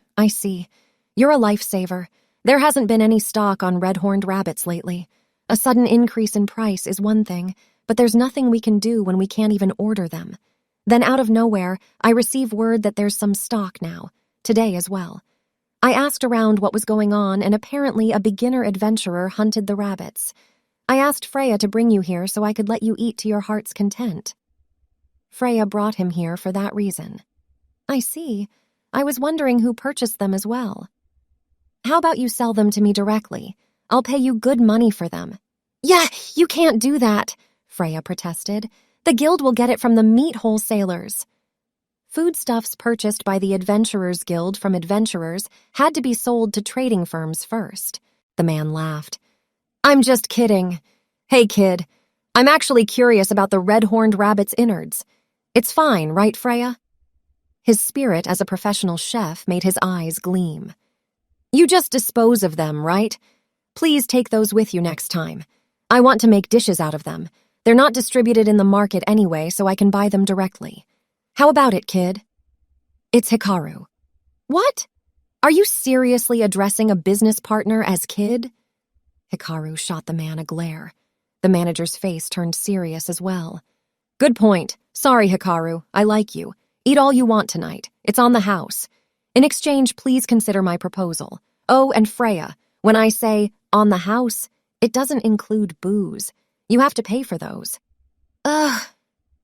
You're a lifesaver. There hasn't been any stock on red-horned rabbits lately. A sudden increase in price is one thing, but there's nothing we can do when we can't even order them. Then out of nowhere, I receive word that there's some stock now, today as well. I asked around what was going on, and apparently a beginner adventurer hunted the rabbits. I asked Freya to bring you here so I could let you eat to your heart's content. Freya brought him here for that reason. I see. I was wondering who purchased them as well. How about you sell them to me directly? I'll pay you good money for them. Yeah, you can't do that, Freya protested. The guild will get it from the meat wholesalers. Foodstuffs purchased by the Adventurers Guild from adventurers had to be sold to trading firms first. The man laughed. I'm just kidding. Hey, kid, I'm actually curious about the red-horned rabbit's innards. It's fine, right, Freya? His spirit as a professional chef made his eyes gleam. You just dispose of them, right? Please take those with you next time. I want to make dishes out of them. They're not distributed in the market anyway, so I can buy them directly. How about it, kid? It's Hikaru. What? Are you seriously addressing a business partner as kid? Hikaru shot the man a glare. The manager's face turned serious as well. Good point. Sorry, Hikaru. I like you. Eat all you want tonight. It's on the house. In exchange, please consider my proposal. Oh, and Freya, when I say on the house, it doesn't include booze. You have to pay for those. Ugh.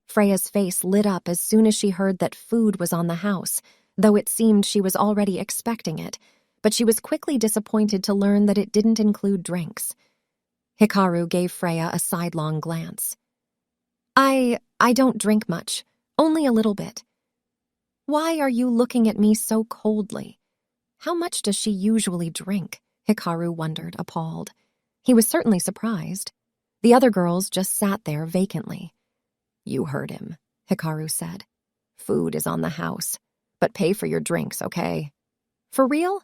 Freya's face lit up as soon as she heard that food was on the house, though it seemed she was already expecting it, but she was quickly disappointed to learn that it didn't include drinks. Hikaru gave Freya a sidelong glance. I don't drink much, only a little bit. Why are you looking at me so coldly? How much does she usually drink? Hikaru wondered, appalled. He was certainly surprised. The other girls just sat there vacantly. You heard him, Hikaru said. Food is on the house, but pay for your drinks, okay? For real?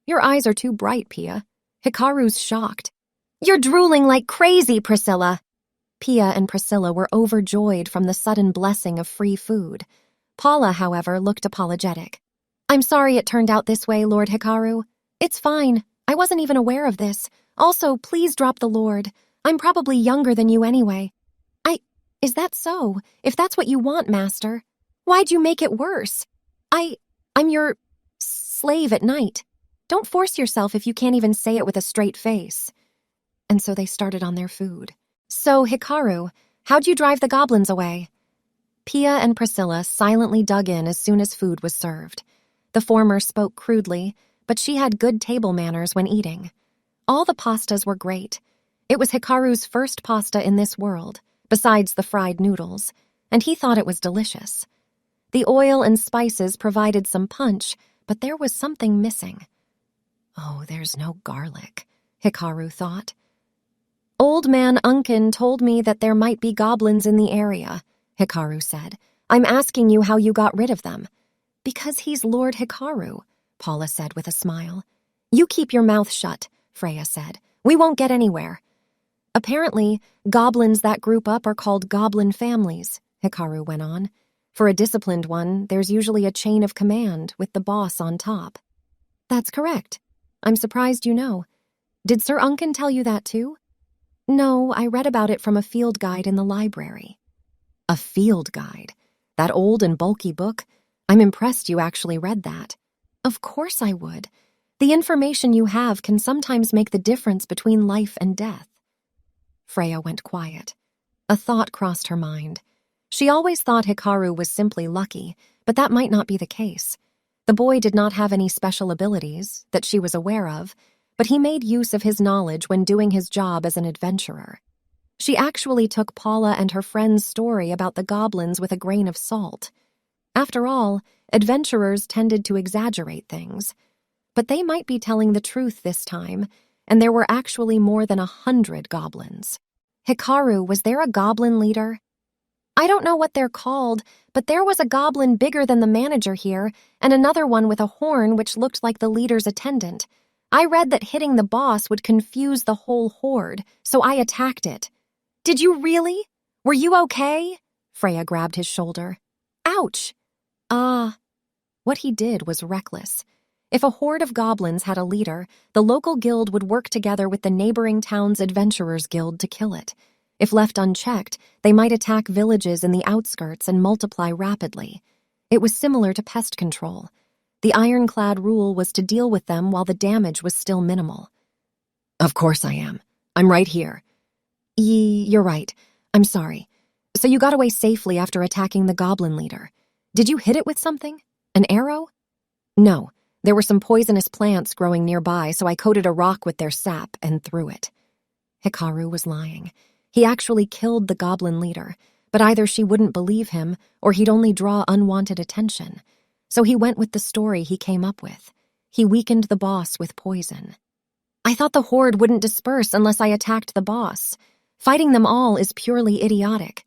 Your eyes are too bright, Pia. Hikaru's shocked. You're drooling like crazy, Priscilla. Pia and Priscilla were overjoyed from the sudden blessing of free food. Paula, however, looked apologetic. I'm sorry it turned out this way, Lord Hikaru. It's fine. I wasn't even aware of this. Also, please drop the Lord. I'm probably younger than you anyway. Is that so? If that's what you want, Master. Why'd you make it worse? I'm your slave at night. Don't force yourself if you can't even say it with a straight face. And so they started on their food. So, Hikaru, how'd you drive the goblins away? Pia and Priscilla silently dug in as soon as food was served. The former spoke crudely, but she had good table manners when eating. All the pastas were great. It was Hikaru's first pasta in this world, besides the fried noodles, and he thought it was delicious. The oil and spices provided some punch, but there was something missing. Oh, there's no garlic, Hikaru thought. Old man Unkin told me that there might be goblins in the area, Hikaru said. I'm asking you how you got rid of them. Because he's Lord Hikaru, Paula said with a smile. You keep your mouth shut, Freya said. We won't get anywhere. Apparently, goblins that group up are called goblin families, Hikaru went on. For a disciplined one, there's usually a chain of command with the boss on top. That's correct. I'm surprised you know. Did Sir Unkin tell you that too? No, I read about it from a field guide in the library. A field guide? That old and bulky book? I'm impressed you actually read that. Of course I would. The information you have can sometimes make the difference between life and death. Freya went quiet. A thought crossed her mind. She always thought Hikaru was simply lucky, but that might not be the case. The boy did not have any special abilities that she was aware of, but he made use of his knowledge when doing his job as an adventurer. She actually took Paula and her friend's story about the goblins with a grain of salt. After all, adventurers tended to exaggerate things. But they might be telling the truth this time, and there were actually more than 100 goblins. Hikaru, was there a goblin leader? I don't know what they're called, but there was a goblin bigger than the manager here, and another one with a horn which looked like the leader's attendant. I read that hitting the boss would confuse the whole horde, so I attacked it. Did you really? Were you okay? Freya grabbed his shoulder. Ouch! What he did was reckless. If a horde of goblins had a leader, the local guild would work together with the neighboring town's adventurers guild to kill it. If left unchecked, they might attack villages in the outskirts and multiply rapidly. It was similar to pest control. The ironclad rule was to deal with them while the damage was still minimal. Of course I am. I'm right here. You're right. I'm sorry. So you got away safely after attacking the goblin leader. Did you hit it with something? An arrow? No. There were some poisonous plants growing nearby, so I coated a rock with their sap and threw it. Hikaru was lying. He actually killed the goblin leader, but either she wouldn't believe him or he'd only draw unwanted attention. So he went with the story he came up with. He weakened the boss with poison. I thought the horde wouldn't disperse unless I attacked the boss. Fighting them all is purely idiotic.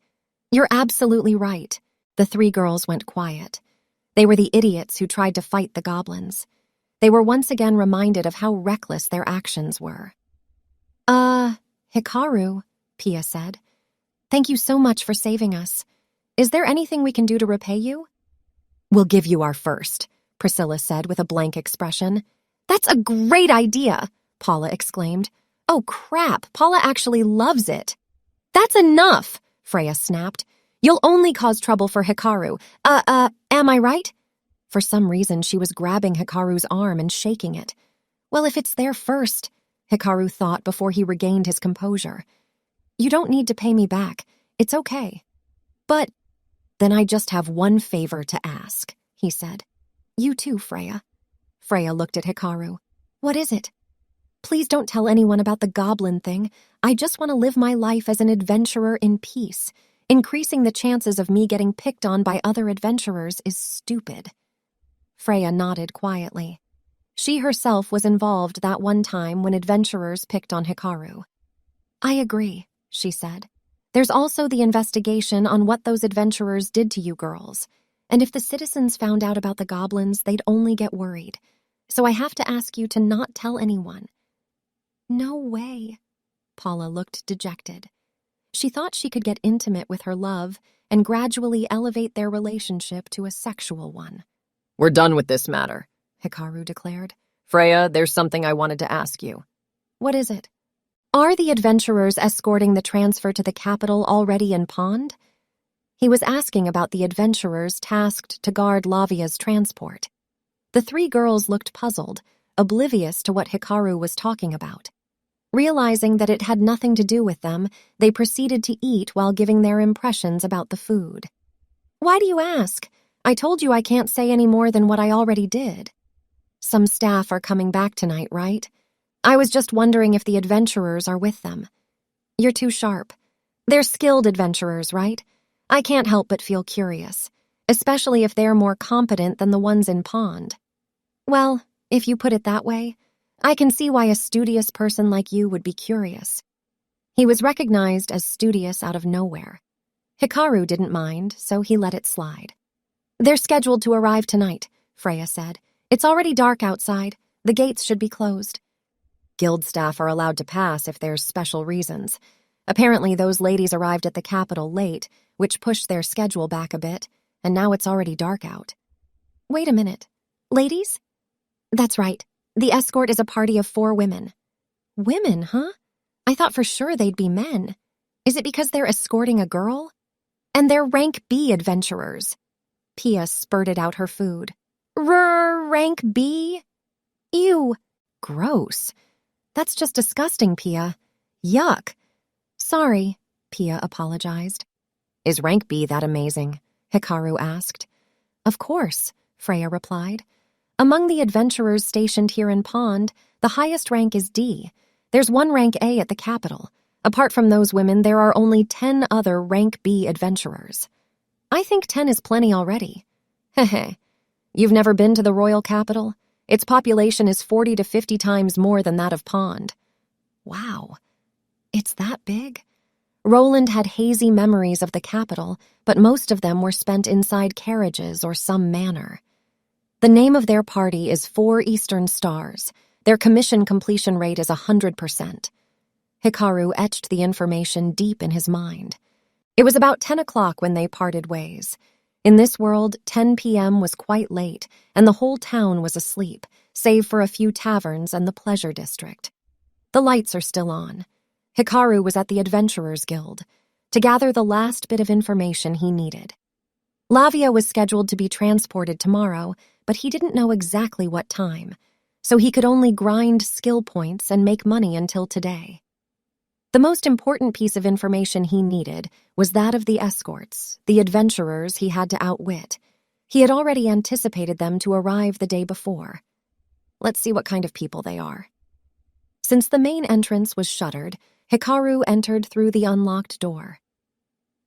You're absolutely right. The three girls went quiet. They were the idiots who tried to fight the goblins. They were once again reminded of how reckless their actions were. Hikaru, Pia said. Thank you so much for saving us. Is there anything we can do to repay you? We'll give you our first, Priscilla said with a blank expression. That's a great idea, Paula exclaimed. Oh crap, Paula actually loves it. That's enough, Freya snapped. You'll only cause trouble for Hikaru. Am I right? For some reason, she was grabbing Hikaru's arm and shaking it. Well, if it's there first, Hikaru thought before he regained his composure. You don't need to pay me back. It's okay. But then I just have one favor to ask, he said. You too, Freya. Freya looked at Hikaru. What is it? Please don't tell anyone about the goblin thing. I just want to live my life as an adventurer in peace. Increasing the chances of me getting picked on by other adventurers is stupid. Freya nodded quietly. She herself was involved that one time when adventurers picked on Hikaru. I agree, she said. There's also the investigation on what those adventurers did to you girls. And if the citizens found out about the goblins, they'd only get worried. So I have to ask you to not tell anyone. No way. Paula looked dejected. She thought she could get intimate with her love and gradually elevate their relationship to a sexual one. We're done with this matter, Hikaru declared. Freya, there's something I wanted to ask you. What is it? Are the adventurers escorting the transfer to the capital already in Pond? He was asking about the adventurers tasked to guard Lavia's transport. The three girls looked puzzled, oblivious to what Hikaru was talking about. Realizing that it had nothing to do with them, they proceeded to eat while giving their impressions about the food. Why do you ask? I told you I can't say any more than what I already did. Some staff are coming back tonight, right? I was just wondering if the adventurers are with them. You're too sharp. They're skilled adventurers, right? I can't help but feel curious, especially if they're more competent than the ones in Pond. Well, if you put it that way, I can see why a studious person like you would be curious. He was recognized as studious out of nowhere. Hikaru didn't mind, so he let it slide. They're scheduled to arrive tonight, Freya said. It's already dark outside. The gates should be closed. Guild staff are allowed to pass if there's special reasons. Apparently those ladies arrived at the capital late, which pushed their schedule back a bit, and now it's already dark out. Wait a minute. Ladies? That's right. The escort is a party of 4 women. Women, huh? I thought for sure they'd be men. Is it because they're escorting a girl? And they're rank B adventurers. Pia spurted out her food. Rank B? Ew. Gross. That's just disgusting, Pia. Yuck. Sorry, Pia apologized. Is rank B that amazing? Hikaru asked. Of course, Freya replied. Among the adventurers stationed here in Pond, the highest rank is D. There's 1 rank A at the capital. Apart from those women, there are only 10 other rank B adventurers. I think 10 is plenty already. Heh. You've never been to the royal capital? Its population is 40 to 50 times more than that of Pond. Wow. It's that big? Roland had hazy memories of the capital, but most of them were spent inside carriages or some manor. The name of their party is 4 Eastern Stars. Their commission completion rate is 100%. Hikaru etched the information deep in his mind. It was about 10 o'clock when they parted ways. In this world, 10 p.m. was quite late, and the whole town was asleep, save for a few taverns and the pleasure district. The lights are still on. Hikaru was at the Adventurers Guild to gather the last bit of information he needed. Lavia was scheduled to be transported tomorrow, but he didn't know exactly what time, so he could only grind skill points and make money until today. The most important piece of information he needed was that of the escorts, the adventurers he had to outwit. He had already anticipated them to arrive the day before. Let's see what kind of people they are. Since the main entrance was shuttered, Hikaru entered through the unlocked door.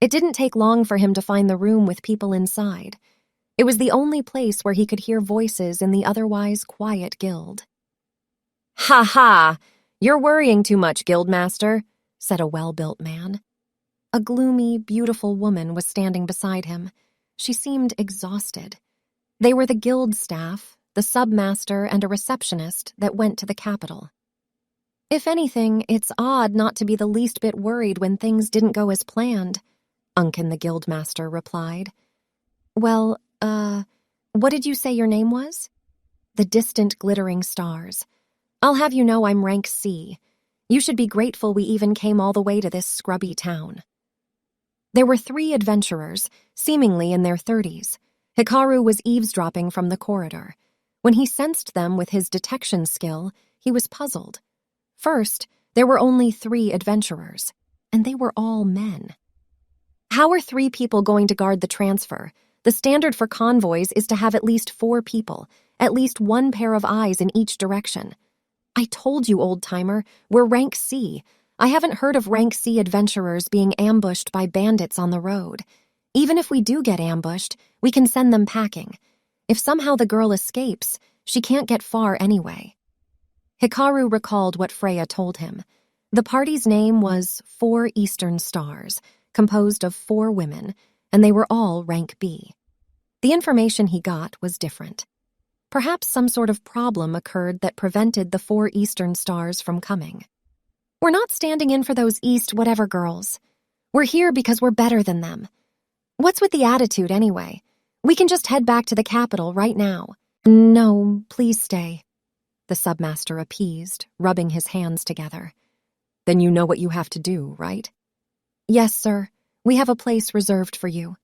It didn't take long for him to find the room with people inside. It was the only place where he could hear voices in the otherwise quiet guild. "Ha ha! You're worrying too much, Guildmaster," said a well-built man. A gloomy, beautiful woman was standing beside him. She seemed exhausted. They were the guild staff, the submaster and a receptionist that went to the capital. If anything, it's odd not to be the least bit worried when things didn't go as planned, Unkin the guildmaster replied. Well, what did you say your name was? The distant glittering stars. I'll have you know I'm rank C. You should be grateful we even came all the way to this scrubby town. There were 3 adventurers, seemingly in their 30s. Hikaru was eavesdropping from the corridor. When he sensed them with his detection skill, he was puzzled. First, there were only 3 adventurers, and they were all men. How are 3 people going to guard the transfer? The standard for convoys is to have at least 4 people, at least 1 pair of eyes in each direction. I told you, old-timer, we're rank C. I haven't heard of rank C adventurers being ambushed by bandits on the road. Even if we do get ambushed, we can send them packing. If somehow the girl escapes, she can't get far anyway. Hikaru recalled what Freya told him. The party's name was 4 Eastern Stars, composed of 4 women, and they were all rank B. The information he got was different. Perhaps some sort of problem occurred that prevented the 4 Eastern Stars from coming. We're not standing in for those East whatever girls. We're here because we're better than them. What's with the attitude anyway? We can just head back to the capital right now. No, please stay, the submaster appeased, rubbing his hands together. Then you know what you have to do, right? Yes, sir. We have a place reserved for you.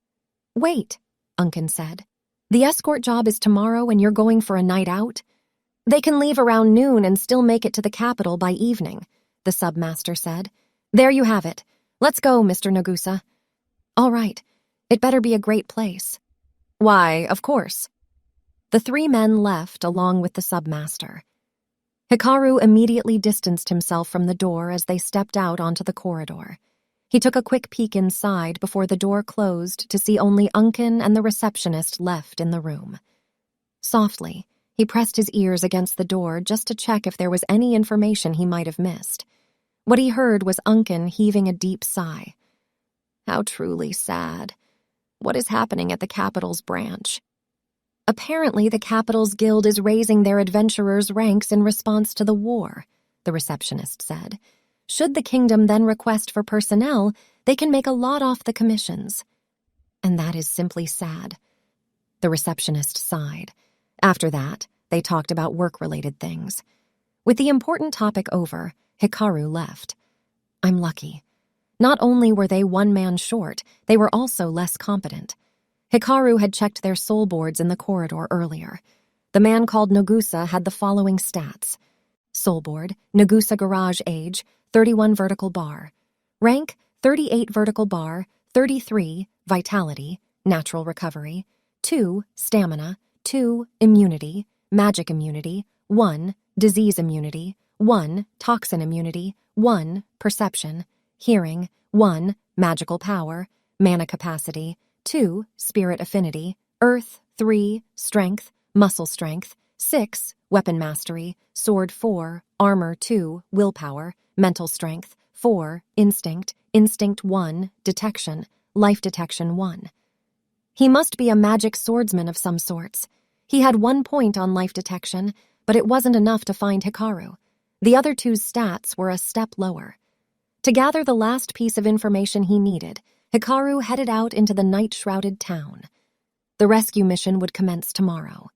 Wait, Unken said. The escort job is tomorrow and you're going for a night out? They can leave around noon and still make it to the capital by evening, the submaster said. There you have it. Let's go, Mr. Nagusa. All right. It better be a great place. Why, of course. The 3 men left along with the submaster. Hikaru immediately distanced himself from the door as they stepped out onto the corridor. He took a quick peek inside before the door closed to see only Unken and the receptionist left in the room. Softly, he pressed his ears against the door just to check if there was any information he might have missed. What he heard was Unken heaving a deep sigh. How truly sad. What is happening at the Capital's branch? Apparently, the Capital's Guild is raising their adventurers' ranks in response to the war, the receptionist said. Should the kingdom then request for personnel, they can make a lot off the commissions. And that is simply sad. The receptionist sighed. After that, they talked about work-related things. With the important topic over, Hikaru left. I'm lucky. Not only were they 1 man short, they were also less competent. Hikaru had checked their soul boards in the corridor earlier. The man called Nagusa had the following stats. Soul board, Nagusa garage age, 31 vertical bar. Rank, 38 vertical bar, 33, vitality, natural recovery, 2, stamina, 2, immunity, magic immunity, 1, disease immunity, 1, toxin immunity, 1, perception, hearing, 1, magical power, mana capacity, 2, spirit affinity, earth, 3, strength, muscle strength, 6, weapon mastery, sword 4, armor 2, willpower, mental strength, 4, instinct, instinct 1, detection, life detection 1. He must be a magic swordsman of some sorts. He had 1 point on life detection, but it wasn't enough to find Hikaru. The other 2's stats were a step lower. To gather the last piece of information he needed, Hikaru headed out into the night-shrouded town. The rescue mission would commence tomorrow.